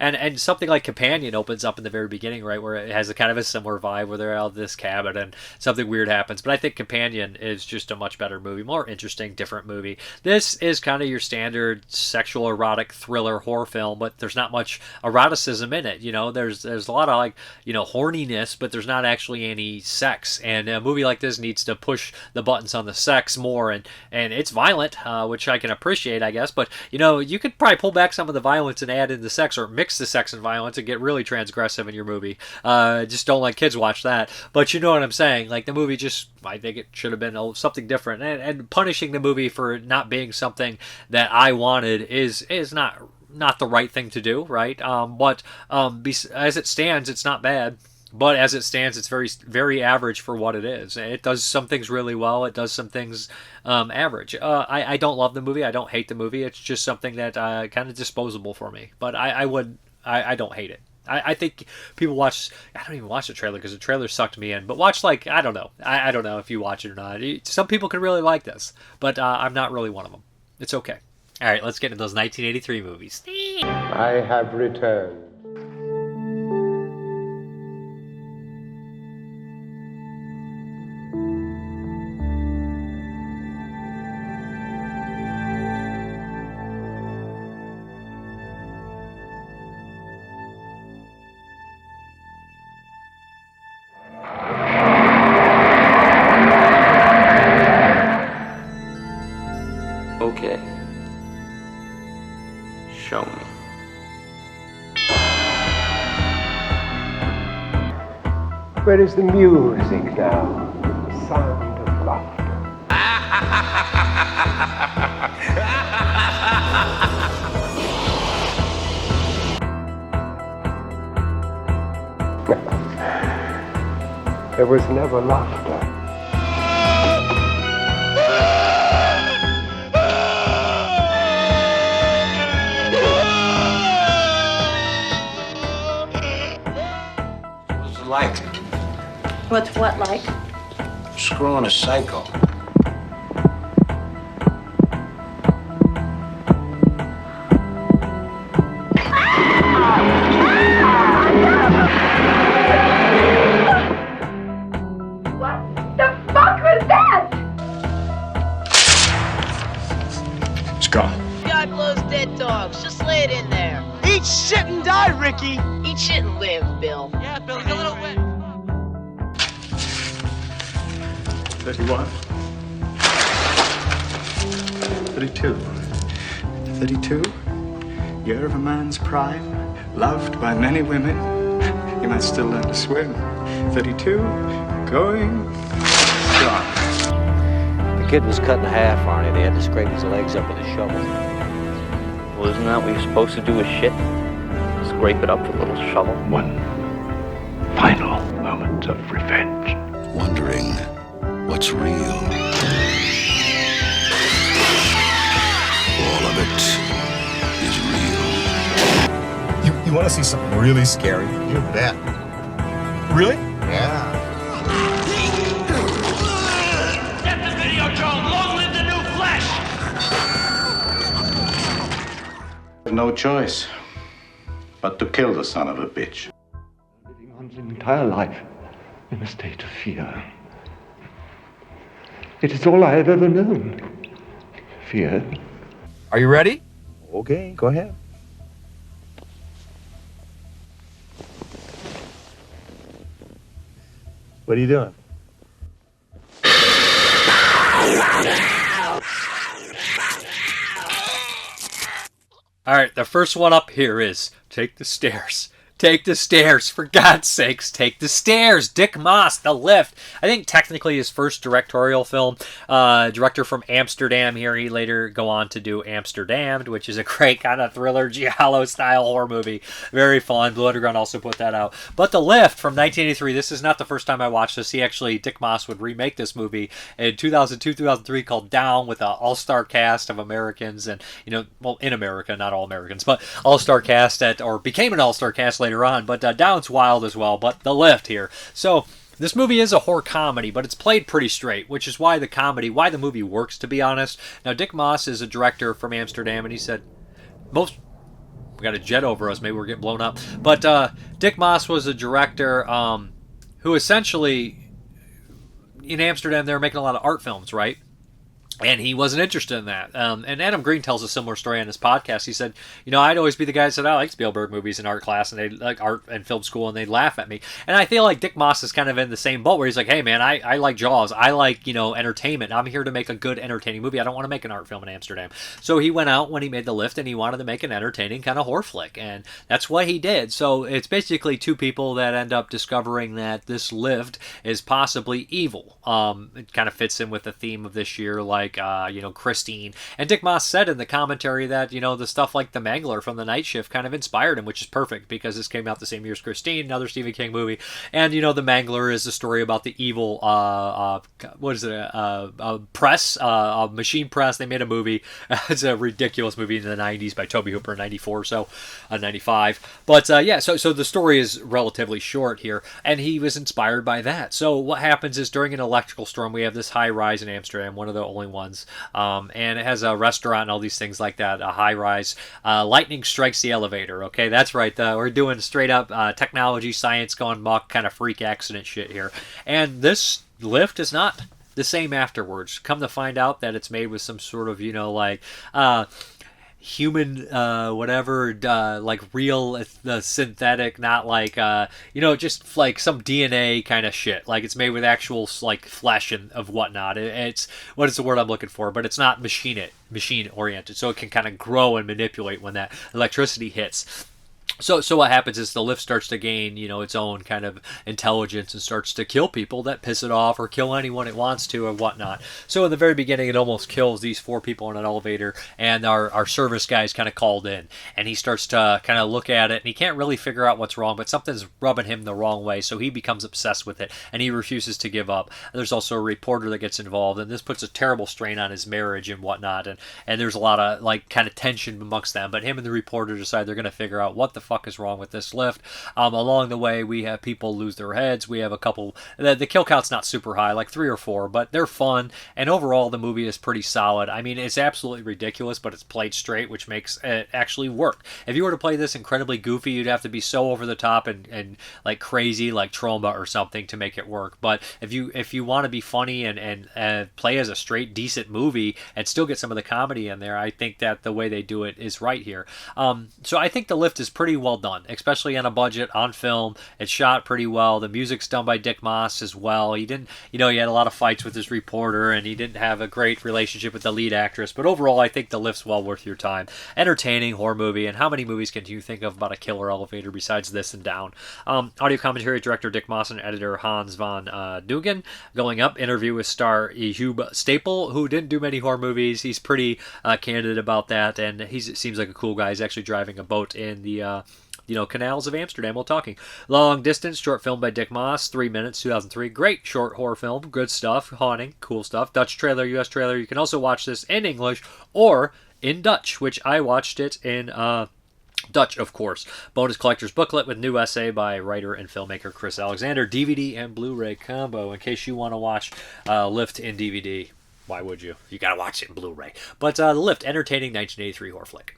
And something like Companion opens up in the very beginning, right, where it has a kind of a similar vibe, where they're out of this cabin and something weird happens. But I think Companion is just a much better movie, more interesting, different movie. This is kind of your standard sexual erotic thriller horror film, but there's not much eroticism in it. There's a lot of horniness, but there's not actually any sex. And a movie like this needs to push the buttons on the sex more, and it's violent, which I can appreciate, I guess, but you could probably pull back some of the violence and add in the sex, or mix the sex and violence and get really transgressive in your movie. Just don't let kids watch that, but you know what I'm saying. Like, the movie I think it should have been something different, and punishing the movie for not being something that I wanted is not the right thing to do, right? But as it stands, it's not bad. But as it stands, it's very, very average for what it is. It does some things really well. It does some things average. I don't love the movie. I don't hate the movie. It's just something that kind of disposable for me. But I don't hate it. I think people I don't even watch the trailer because the trailer sucked me in. But watch, I don't know. I don't know if you watch it or not. Some people could really like this. But I'm not really one of them. It's okay. All right, let's get into those 1983 movies. I have returned. Okay. Show me. Where is the music now? The sound of laughter. There was never laughter. What's it like? What's what like? Screwing a psycho. What the fuck was that? It's gone. God blows dead dogs. Just lay it in there. Eat shit and die, Ricky! Eat shit and live, Bill. Yeah, Bill, he's a little wet. 31. 32. 32. Year of a man's prime. Loved by many women. You might still learn to swim. 32. Going. Gone. The kid was cut in half, Arnie. They had to scrape his legs up with a shovel. Well, isn't that what you're supposed to do with shit? Scrape it up with a little shovel? One final moment of revenge. Wondering what's real. All of it is real. You want to see something really scary? You bet. Really? Yeah. Get the Videodrome! Long live the new flesh! No choice but to kill the son of a bitch. Living one's entire life in a state of fear. It is all I have ever known. Fear. Are you ready? Okay, go ahead. What are you doing? All right, the first one up here is Take the Stairs. Take the stairs. For God's sakes, take the stairs. Dick Maas, The Lift. I think technically his first directorial film. Director from Amsterdam here. He later go on to do Amsterdam, which is a great kind of thriller, giallo-style horror movie. Very fun. Blue Underground also put that out. But The Lift from 1983. This is not the first time I watched this. Dick Maas would remake this movie in 2002, 2003 called Down with an all-star cast of Americans. And, well, in America, not all Americans, but all-star cast or became an all-star cast later on, but Down's wild as well, but The Lift here. So this movie is a horror comedy, but it's played pretty straight, which is why the movie works, to be honest. Now, Dick Maas is a director from Amsterdam, and he said, we got a jet over us, maybe we're getting blown up, but Dick Maas was a director who essentially, in Amsterdam, they were making a lot of art films, right? And he wasn't interested in that. And Adam Green tells a similar story on his podcast. He said, I'd always be the guy that said, I like Spielberg movies in art class, and they like art and film school, and they'd laugh at me. And I feel like Dick Maas is kind of in the same boat where he's like, hey, man, I like Jaws. I like, entertainment. I'm here to make a good, entertaining movie. I don't want to make an art film in Amsterdam. So he went out when he made The Lift, and he wanted to make an entertaining kind of horror flick. And that's what he did. So it's basically two people that end up discovering that this lift is possibly evil. It kind of fits in with the theme of this year, like, Christine. And Dick Maas said in the commentary that, the stuff like The Mangler from The Night Shift kind of inspired him, which is perfect because this came out the same year as Christine, another Stephen King movie. And, The Mangler is the story about the evil, press, machine press. They made a movie. It's a ridiculous movie in the 90s by Tobe Hooper in 94 or so, 95. But, so the story is relatively short here, and he was inspired by that. So what happens is during an electrical storm, we have this high rise in Amsterdam, one of the only ones. And it has a restaurant and all these things like that, a high rise. Lightning strikes the elevator. Okay, that's right. We're doing straight up technology, science gone muck, kind of freak accident shit here. And this lift is not the same afterwards. Come to find out that it's made with some sort of, human like real synthetic, not like just like some DNA kind of shit. Like it's made with actual like flesh and of whatnot. It's what is the word I'm looking for, but it's not machine oriented, so it can kind of grow and manipulate when that electricity hits. So what happens is the lift starts to gain, its own kind of intelligence and starts to kill people that piss it off or kill anyone it wants to or whatnot. So in the very beginning, it almost kills these 4 people in an elevator, and our service guy is kind of called in, and he starts to kind of look at it, and he can't really figure out what's wrong, but something's rubbing him the wrong way, so he becomes obsessed with it, and he refuses to give up. And there's also a reporter that gets involved, and this puts a terrible strain on his marriage and whatnot, and there's a lot of like kind of tension amongst them, but him and the reporter decide they're going to figure out what the fuck is wrong with this lift. Along the way, we have people lose their heads. We have a couple. The kill count's not super high, like 3 or 4, but they're fun. And overall, the movie is pretty solid. I mean, it's absolutely ridiculous, but it's played straight, which makes it actually work. If you were to play this incredibly goofy, you'd have to be so over the top and like crazy, like Troma or something, to make it work. But if you want to be funny and play as a straight, decent movie and still get some of the comedy in there, I think that the way they do it is right here. So I think The Lift is pretty well done, especially on a budget, on film. It's shot pretty well. The music's done by Dick Moss as well. He didn't, he had a lot of fights with his reporter, and he didn't have a great relationship with the lead actress. But overall, I think The Lift's well worth your time. Entertaining horror movie, and how many movies can you think of about a killer elevator besides this and Down? Audio commentary, director Dick Moss and editor Hans von Dugan. Going up, interview with star Hugh Staple, who didn't do many horror movies. He's pretty candid about that, and he seems like a cool guy. He's actually driving a boat in the canals of Amsterdam while talking. Long Distance, short film by Dick Moss, 3 minutes, 2003. Great short horror film, good stuff, haunting, cool stuff. Dutch trailer, US trailer. You can also watch this in English or in Dutch, which I watched it in Dutch, of course. Bonus collector's booklet with new essay by writer and filmmaker Chris Alexander. DVD and Blu-ray combo in case you want to watch Lift in DVD. Why would you? You gotta watch it in Blu-ray. But The Lift, entertaining 1983 horror flick.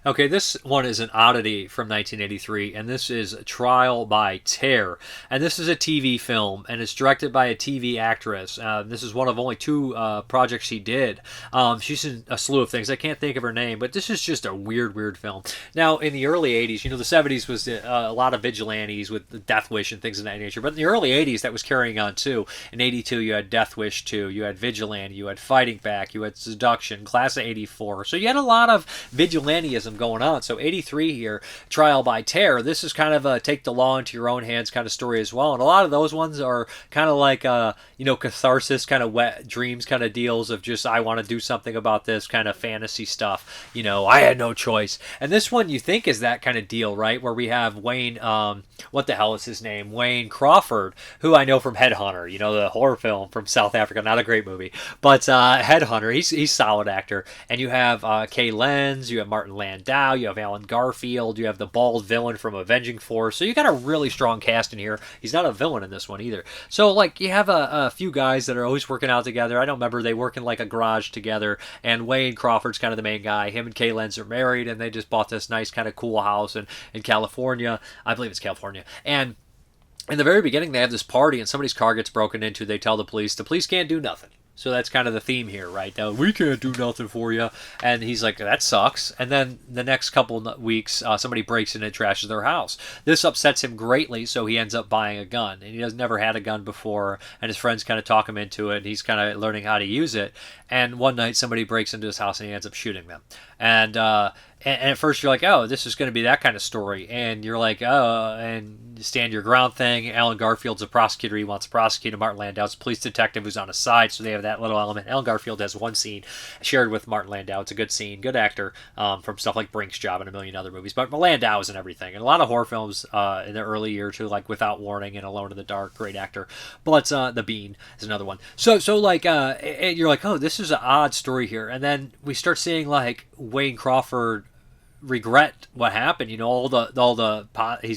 Okay, this one is an oddity from 1983, and this is Trial by Terror. And this is a TV film, and it's directed by a TV actress. This is one of only 2 projects she did. She's in a slew of things. I can't think of her name, but this is just a weird film. Now, in the early 80s, the 70s was a lot of vigilantes with Death Wish and things of that nature. But in the early 80s, that was carrying on, too. In 82, you had Death Wish 2, you had Vigilante, you had Fighting Back, you had Seduction, Class of 84. So you had a lot of vigilanteism going on. So 83 here, Trial by Terror. This is kind of a take the law into your own hands kind of story as well. And a lot of those ones are kind of like catharsis, kind of wet dreams kind of deals of just, I want to do something about this kind of fantasy stuff. I had no choice. And this one you think is that kind of deal, right? Where we have Wayne, what the hell is his name? Wayne Crawford, who I know from Headhunter, the horror film from South Africa. Not a great movie, but Headhunter, he's solid actor. And you have Kay Lenz, you have Martin Landau, you have Alan Garfield, you have the bald villain from Avenging Force. So you got a really strong cast in here. He's not a villain in this one either. So you have a few guys that are always working out together. I don't remember, they work in like a garage together, and Wayne Crawford's kind of the main guy. Him and Kay Lenz are married, and they just bought this nice kind of cool house in California. I believe it's California. And in the very beginning, they have this party, and somebody's car gets broken into. They tell the police can't do nothing. So that's kind of the theme here, right? Now, we can't do nothing for you. And he's like, that sucks. And then the next couple of weeks, somebody breaks in and trashes their house. This upsets him greatly, so he ends up buying a gun. And he has never had a gun before, and his friends kind of talk him into it, and he's kind of learning how to use it. And one night, somebody breaks into his house, and he ends up shooting them. And at first you're like, oh, this is going to be that kind of story. And you're like, oh, and stand your ground thing. Alan Garfield's a prosecutor. He wants to prosecute him. Martin Landau's a police detective who's on his side, so they have that little element. Alan Garfield has one scene shared with Martin Landau. It's a good scene, good actor from stuff like Brink's Job and a million other movies. But Landau is in everything. And a lot of horror films in the early year too, like Without Warning and Alone in the Dark, great actor. But The Bean is another one. So you're like, oh, this is an odd story here. And then we start seeing like Wayne Crawford regret what happened. He's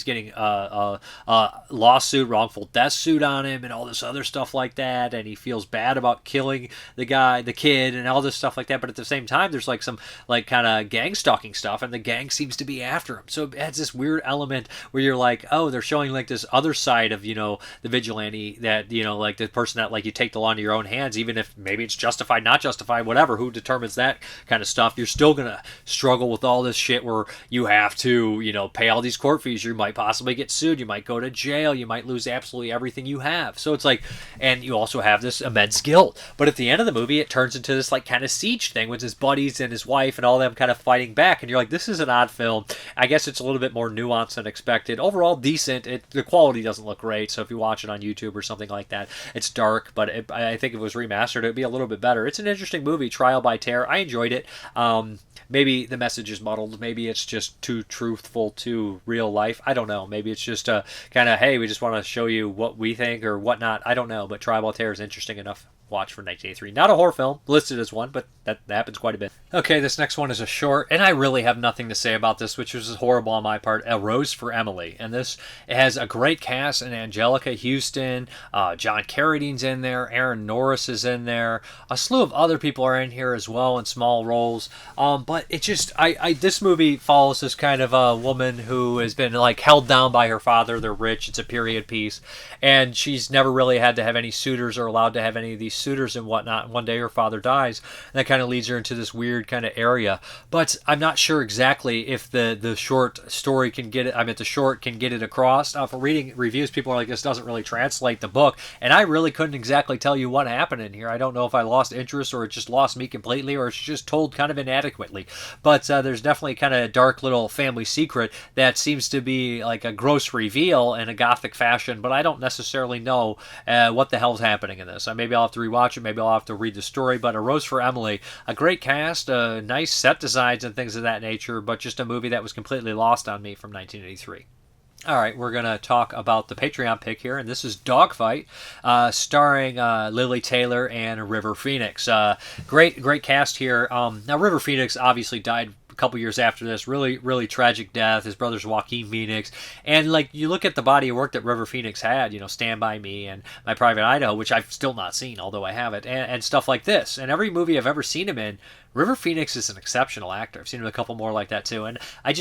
getting a lawsuit, wrongful death suit on him, and all this other stuff like that, and he feels bad about killing the kid, and all this stuff like that. But at the same time, there's like some like kind of gang stalking stuff, and the gang seems to be after him. So it adds this weird element where you're like, oh, they're showing like this other side of the vigilante, that like the person that like you take the law into your own hands, even if maybe it's justified, not justified, whatever. Who determines that kind of stuff? You're still gonna struggle with all this shit. shit where you have to, you know, pay all these court fees. You might possibly get sued. You might go to jail. You might lose absolutely everything you have. So it's like, and you also have this immense guilt. But at the end of the movie, it turns into this like kind of siege thing with his buddies and his wife and all them kind of fighting back. And you're like, this is an odd film. I guess it's a little bit more nuanced than expected. Overall, decent. The quality doesn't look great. So if you watch it on YouTube or something like that, it's dark. But I think if it was remastered, it'd be a little bit better. It's an interesting movie, Trial by Terror. I enjoyed it. Maybe the message is muddled. Maybe it's just too truthful to real life. I don't know. Maybe it's just kind of, hey, we just want to show you what we think or whatnot. I don't know. But Trial by Terror is interesting enough. Watch for 1983. Not a horror film, listed as one, but that happens quite a bit. Okay, this next one is a short, and I really have nothing to say about this, which was horrible on my part. A Rose for Emily. And this has a great cast, and Angelica Houston, John Carradine's in there, Aaron Norris is in there, a slew of other people are in here as well in small roles. But it just, this movie follows this kind of a woman who has been like held down by her father. They're rich. It's a period piece, and she's never really had to have any suitors or allowed to have any of these suitors and whatnot. One day her father dies, and that kind of leads her into this weird kind of area. But I'm not sure exactly if the short story can get it. I mean, the short can get it across. For reading reviews, people are like, this doesn't really translate the book, and I really couldn't exactly tell you what happened in here. I don't know if I lost interest or it just lost me completely, or it's just told kind of inadequately. But there's definitely kind of a dark little family secret that seems to be like a gross reveal in a gothic fashion, but I don't necessarily know what the hell's happening in this. Maybe I'll have to rewatch it. Maybe I'll have to read the story. But A Rose for Emily, a great cast, nice set designs and things of that nature, but just a movie that was completely lost on me from 1983. All right, we're going to talk about the Patreon pick here, and this is Dogfight, starring Lily Taylor and River Phoenix. Great cast here. Now, River Phoenix obviously died couple years after this. Really tragic death. His brother's Joaquin Phoenix. And like you look at the body of work that River Phoenix had, you know, Stand By Me and My Private Idaho, which I've still not seen, although I have it, and stuff like this. And every movie I've ever seen him in, River Phoenix is an exceptional actor. I've seen him in a couple more like that too. And I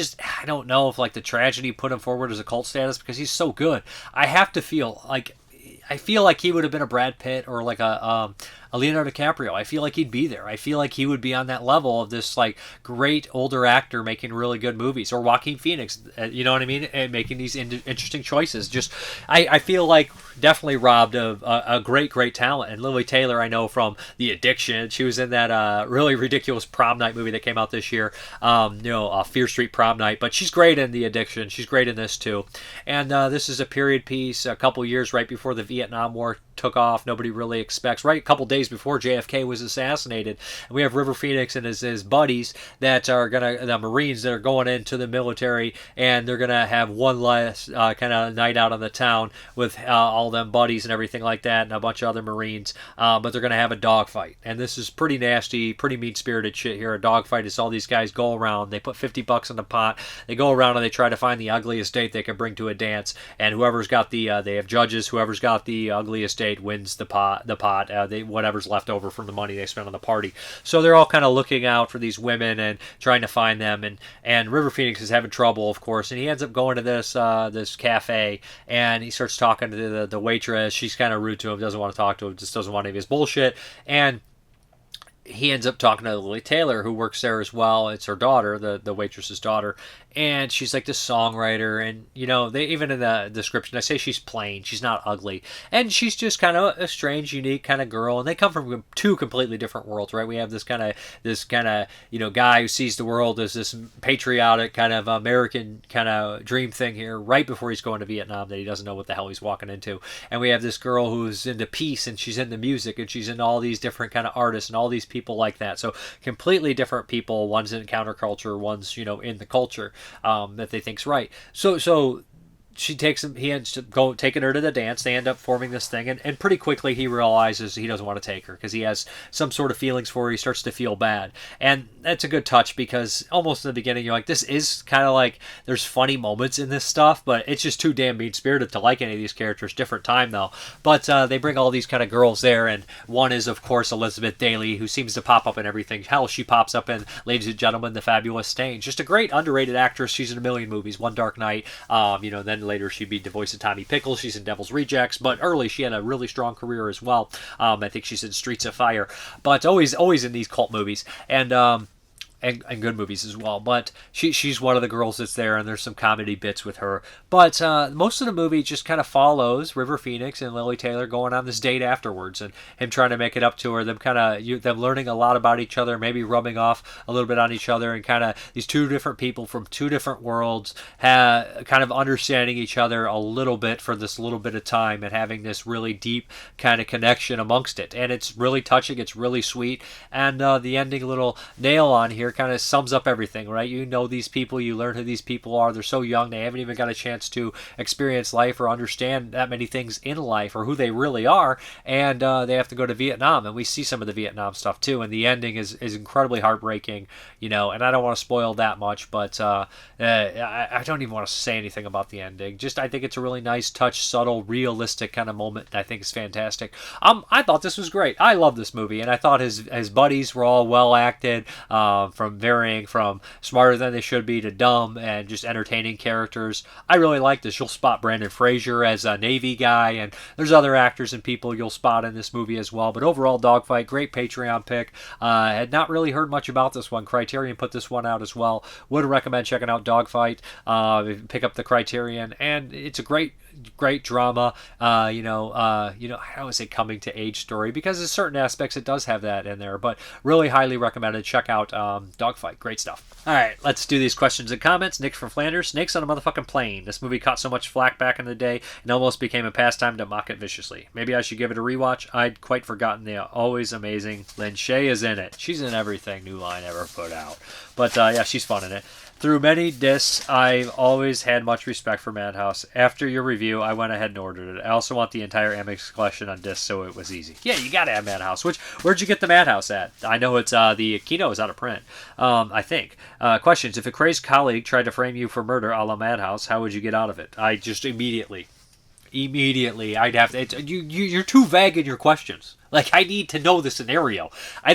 don't know if like the tragedy put him forward as a cult status because he's so good. I feel like he would have been a Brad Pitt or like a Leonardo DiCaprio. I feel like he'd be there. I feel like he would be on that level of this like great older actor making really good movies, or Joaquin Phoenix, you know what I mean, and making these interesting choices. Just I feel like definitely robbed of a great talent. And Lily Taylor, I know from The Addiction. She was in that really ridiculous prom night movie that came out this year, Fear Street Prom Night. But she's great in The Addiction. She's great in this too. And this is a period piece a couple years right before the Vietnam War took off. Nobody really expects, right? A couple days before JFK was assassinated. And we have River Phoenix and his buddies that are the Marines that are going into the military, and they're gonna have one last kind of night out on the town with all them buddies and everything like that, and a bunch of other Marines. But they're gonna have a dogfight, and this is pretty nasty, pretty mean-spirited shit here. A dogfight is all these guys go around. They put $50 in the pot. They go around and they try to find the ugliest date they can bring to a dance, and whoever's got they have judges. Whoever's got the ugliest date wins the pot. Whatever's left over from the money they spent on the party. So they're all kind of looking out for these women and trying to find them. And River Phoenix is having trouble, of course, and he ends up going to this cafe, and he starts talking to the waitress. She's kind of rude to him, doesn't want to talk to him, just doesn't want any of his bullshit. And he ends up talking to Lily Taylor, who works there as well. It's her daughter, the waitress's daughter. And she's like this songwriter, and they even in the description, I say she's plain, she's not ugly, and she's just kind of a strange, unique kind of girl. And they come from two completely different worlds, right? We have this kind of guy who sees the world as this patriotic kind of American kind of dream thing here, right before he's going to Vietnam, that he doesn't know what the hell he's walking into. And we have this girl who's into peace, and she's into music, and she's into all these different kind of artists and all these people like that. So completely different people. One's in counterculture, one's in the culture that they think's right. So he ends up taking her to the dance. They end up forming this thing, and pretty quickly he realizes he doesn't want to take her because he has some sort of feelings for her. He starts to feel bad, and that's a good touch because almost in the beginning you're like, this is kind of like there's funny moments in this stuff, but it's just too damn mean-spirited to like any of these characters. Different time though. But they bring all these kind of girls there, and one is of course Elizabeth Daily, who seems to pop up in everything. Hell, she pops up in Ladies and Gentlemen, The Fabulous Stain. Just a great underrated actress. She's in a million movies. One Dark Night. Then later she'd be the voice of Tommy Pickles. She's in Devil's Rejects, but early she had a really strong career as well. I think she's in Streets of Fire, but always in these cult movies. And and good movies as well. But she's one of the girls that's there, and there's some comedy bits with her. But most of the movie just kind of follows River Phoenix and Lily Taylor going on this date afterwards, and him trying to make it up to her. Them learning a lot about each other, maybe rubbing off a little bit on each other, and kind of these two different people from two different worlds, kind of understanding each other a little bit for this little bit of time, and having this really deep kind of connection amongst it. And it's really touching. It's really sweet. And the ending little nail on here kind of sums up everything, right? You know these people, you learn who these people are. They're so young, they haven't even got a chance to experience life or understand that many things in life or who they really are. And they have to go to Vietnam, and we see some of the Vietnam stuff too. And the ending is incredibly heartbreaking, you know. And I don't want to spoil that much, but I don't even want to say anything about the ending. Just I think it's a really nice touch, subtle, realistic kind of moment. I think it's fantastic. I thought this was great. I love this movie, and I thought his buddies were all well acted, from varying from smarter than they should be to dumb and just entertaining characters. I really like this. You'll spot Brandon Fraser as a Navy guy, and there's other actors and people you'll spot in this movie as well. But overall, Dogfight, great Patreon pick. Had not really heard much about this one. Criterion put this one out as well. Would recommend checking out Dogfight. Pick up the Criterion, and it's a great drama. I don't say coming to age story, because in certain aspects it does have that in there, but really highly recommended. Check out Dogfight. Great stuff. All right, let's do these questions and comments. Nick from Flanders. Snakes on a motherfucking plane. This movie caught so much flack back in the day and almost became a pastime to mock it viciously. Maybe I should give it a rewatch. I'd quite forgotten the always amazing Lin Shaye is in it. She's in everything New Line ever put out. But yeah, she's fun in it. Through many discs, I've always had much respect for Madhouse. After your review, I went ahead and ordered it. I also want the entire Amex collection on disc, so it was easy. Yeah, you gotta have Madhouse. Where'd you get the Madhouse at? I know it's the Kino is out of print, I think. Questions. If a crazed colleague tried to frame you for murder a la Madhouse, how would you get out of it? I just immediately, I'd have to... You're too vague in your questions. Like, I need to know the scenario. I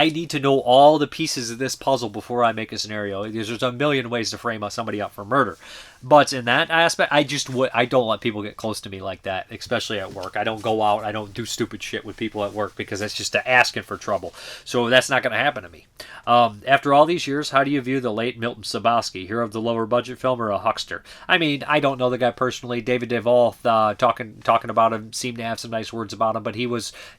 need to know all the pieces of this puzzle before I make a scenario. There's a million ways to frame somebody up for murder. But in that aspect, I don't let people get close to me like that, especially at work. I don't go out. I don't do stupid shit with people at work, because that's just asking for trouble. So that's not going to happen to me. After all these years, how do you view the late Milton Saboski, hero of the lower budget film, or a huckster? I mean, I don't know the guy personally. David Duvall, talking about him, seemed to have some nice words about him, but he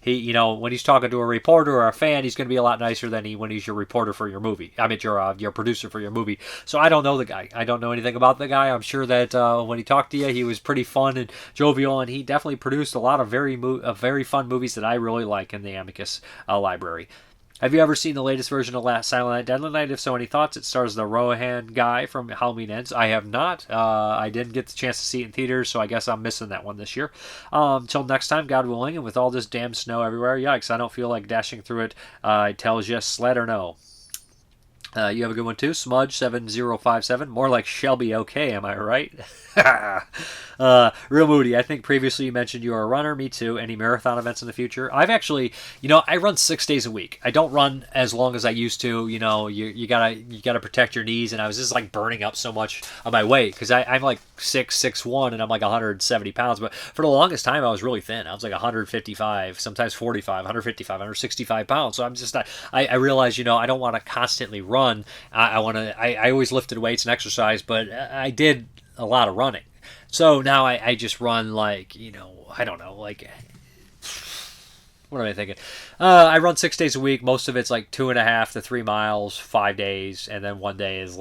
when he's talking to a reporter or a fan, he's going to be a lot nicer than when he's your reporter for your movie. I mean, your producer for your movie. So I don't know the guy. I don't know anything about the guy. I'm sure that when he talked to you, he was pretty fun and jovial, and he definitely produced a lot of very fun movies that I really like in the Amicus library. Have you ever seen the latest version of Last Silent Night, Deadly Night? If so, any thoughts? It stars the Rohan guy from Halloween Ends. I have not. I didn't get the chance to see it in theaters, so I guess I'm missing that one this year. Until next time, God willing, and with all this damn snow everywhere, yikes, I don't feel like dashing through it. It tells you sled or no. You have a good one too. Smudge7057. More like Shelby okay, am I right? Real Moody. I think previously you mentioned you are a runner. Me too. Any marathon events in the future? I've actually, I run 6 days a week. I don't run as long as I used to. You gotta protect your knees, and I was just like burning up so much of my weight, because I'm like 6'1", and I'm like 170 pounds. But for the longest time, I was really thin. I was like 155, sometimes 45, 155, 165 pounds. So I'm just not. I realized, I don't want to constantly run. I always lifted weights and exercise, but I did a lot of running. So now I just run like, I don't know, like, what am I thinking? I run 6 days a week. Most of it's like 2.5 to 3 miles, 5 days. And then one day is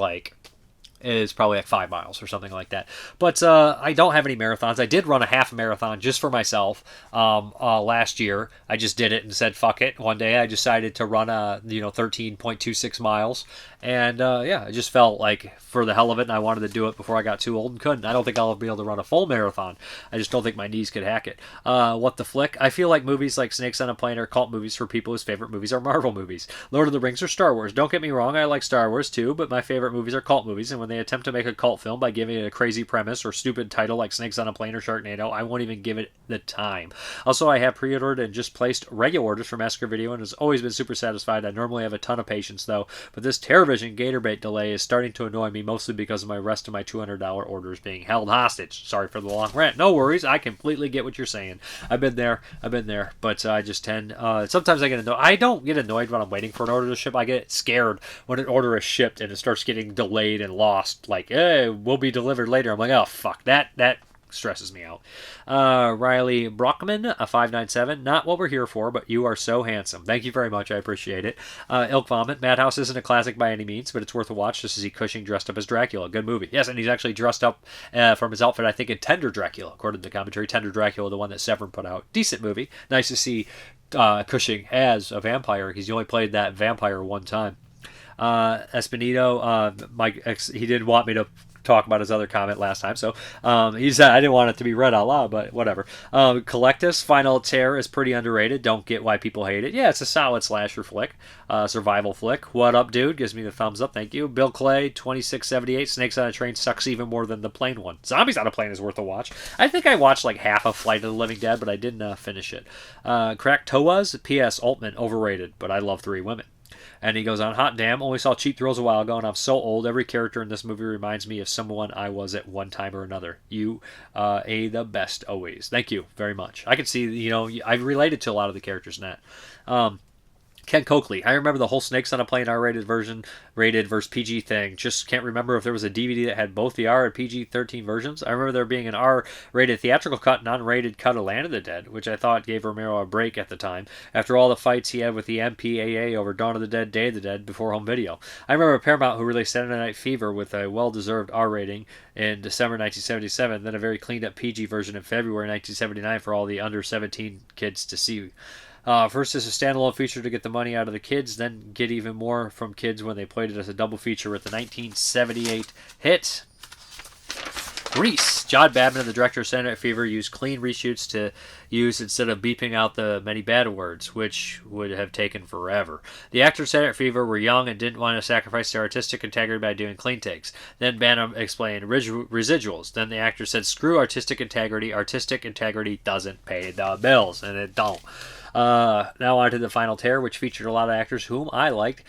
probably like 5 miles or something like that. But I don't have any marathons. I did run a half marathon just for myself last year. I just did it and said, fuck it. One day I decided to run 13.26 miles. And I just felt like for the hell of it, and I wanted to do it before I got too old and couldn't. I don't think I'll be able to run a full marathon. I just don't think my knees could hack it. What the flick? I feel like movies like Snakes on a Plane are cult movies for people whose favorite movies are Marvel movies. Lord of the Rings or Star Wars. Don't get me wrong, I like Star Wars too, but my favorite movies are cult movies, and when they attempt to make a cult film by giving it a crazy premise or stupid title like Snakes on a Plane or Sharknado, I won't even give it the time. Also, I have pre-ordered and just placed regular orders for Massacre Video and has always been super satisfied. I normally have a ton of patience though, but this TerrorVision Gatorbait delay is starting to annoy me, mostly because of my rest of my $200 orders being held hostage. Sorry for the long rant. No worries, I completely get what you're saying. I've been there, but I just tend, sometimes I get annoyed. I don't get annoyed when I'm waiting for an order to ship. I get scared when an order is shipped and it starts getting delayed and lost. Like, hey, will be delivered later. I'm like, oh, fuck, that stresses me out. Riley Brockman, a 597. Not what we're here for, but you are so handsome. Thank you very much. I appreciate it. Ilk Vomit. Madhouse isn't a classic by any means, but it's worth a watch just to see Cushing dressed up as Dracula. Good movie. Yes, and he's actually dressed up from his outfit, I think, in Tender Dracula, according to the commentary. Tender Dracula, the one that Severin put out. Decent movie. Nice to see Cushing as a vampire. He's only played that vampire one time. Espinito, he didn't want me to talk about his other comment last time, so he said I didn't want it to be read out loud, but whatever. Collectus, Final Tear is pretty underrated. Don't get why people hate it. Yeah, it's a solid slasher flick, survival flick. What up, dude? Gives me the thumbs up. Thank you. Bill Clay, 2678. Snakes on a Train sucks even more than the plane one. Zombies on a Plane is worth a watch. I think I watched like half of Flight of the Living Dead, but I didn't finish it. Crack Toas, P.S. Altman, overrated, but I love Three Women. And he goes on, hot damn, only saw Cheap Thrills a while ago, and I'm so old. Every character in this movie reminds me of someone I was at one time or another. You, the best always. Thank you very much. I can see, I related to a lot of the characters in that. Ken Coakley. I remember the whole Snakes on a Plane R-rated version, rated versus PG thing. Just can't remember if there was a DVD that had both the R and PG-13 versions. I remember there being an R-rated theatrical cut and unrated cut of Land of the Dead, which I thought gave Romero a break at the time, after all the fights he had with the MPAA over Dawn of the Dead, Day of the Dead before home video. I remember Paramount who released Saturday Night Fever with a well-deserved R rating in December 1977, then a very cleaned-up PG version in February 1979 for all the under-17 kids to see. First as a standalone feature to get the money out of the kids, then get even more from kids when they played it as a double feature with the 1978 hit Grease. John Badman, the director of Saturday Night Fever, used clean reshoots to use instead of beeping out the many bad words, which would have taken forever. The actors of Saturday Night Fever were young and didn't want to sacrifice their artistic integrity by doing clean takes. Then Badman explained residuals. Then the actor said, screw artistic integrity. Artistic integrity doesn't pay the bills, and it don't. Now on to The Final Tear, which featured a lot of actors whom I liked,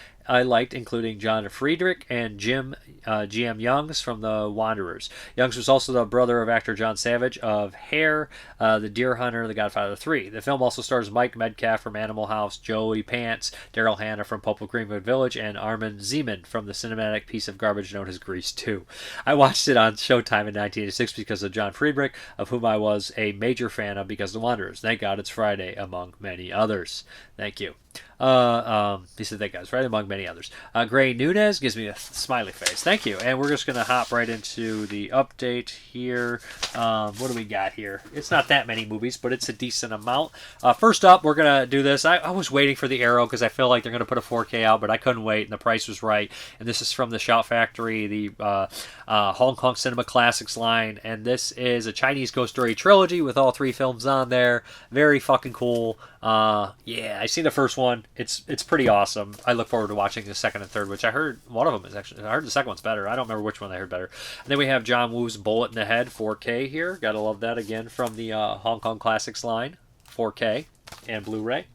including John Friedrich and G.M. Youngs from The Wanderers. Youngs was also the brother of actor John Savage of Hair, The Deer Hunter, The Godfather 3. The film also stars Mike Metcalf from Animal House, Joey Pants, Daryl Hannah from Pulp of Greenwood Village, and Armin Zeman from the cinematic piece of garbage known as Grease 2. I watched it on Showtime in 1986 because of John Friedrich, of whom I was a major fan of because of The Wanderers. Thank God it's Friday, among many others. Thank you. He said, thank God, it's right among many others. Gray Nunez gives me a smiley face. Thank you. And we're just going to hop right into the update here. What do we got here? It's not that many movies, but it's a decent amount. First up, we're going to do this. I was waiting for the Arrow because I feel like they're going to put a 4K out, but I couldn't wait, and the price was right. And this is from the Shout Factory, the Hong Kong Cinema Classics line. And this is a Chinese ghost story trilogy with all 3 films on there. Very fucking cool. Yeah, I seen the first one. It's pretty awesome. I look forward to watching the second and third, which I heard one of them is actually, I heard the second one's better. I don't remember which one I heard better. And then we have John Woo's Bullet in the Head 4K here. Gotta love that again from the Hong Kong Classics line, 4K and Blu-ray.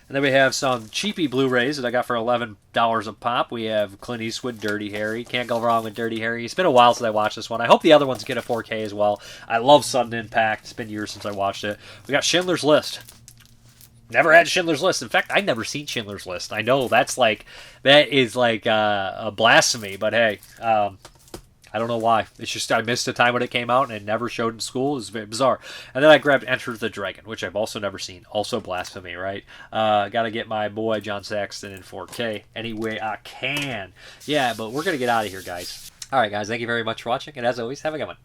And then we have some cheapy Blu-rays that I got for $11 a pop. We have Clint Eastwood, Dirty Harry. Can't go wrong with Dirty Harry. It's been a while since I watched this one. I hope the other ones get a 4K as well. I love Sudden Impact. It's been years since I watched it. We got Schindler's List. Never had Schindler's List. In fact, I've never seen Schindler's List. I know that is like a blasphemy, but hey, I don't know why. It's just I missed the time when it came out and it never showed in school. It was very bizarre. And then I grabbed Enter the Dragon, which I've also never seen. Also blasphemy, right? Gotta get my boy John Saxon in 4K any way I can. Yeah, but we're gonna get out of here, guys. Alright, guys. Thank you very much for watching. And as always, have a good one.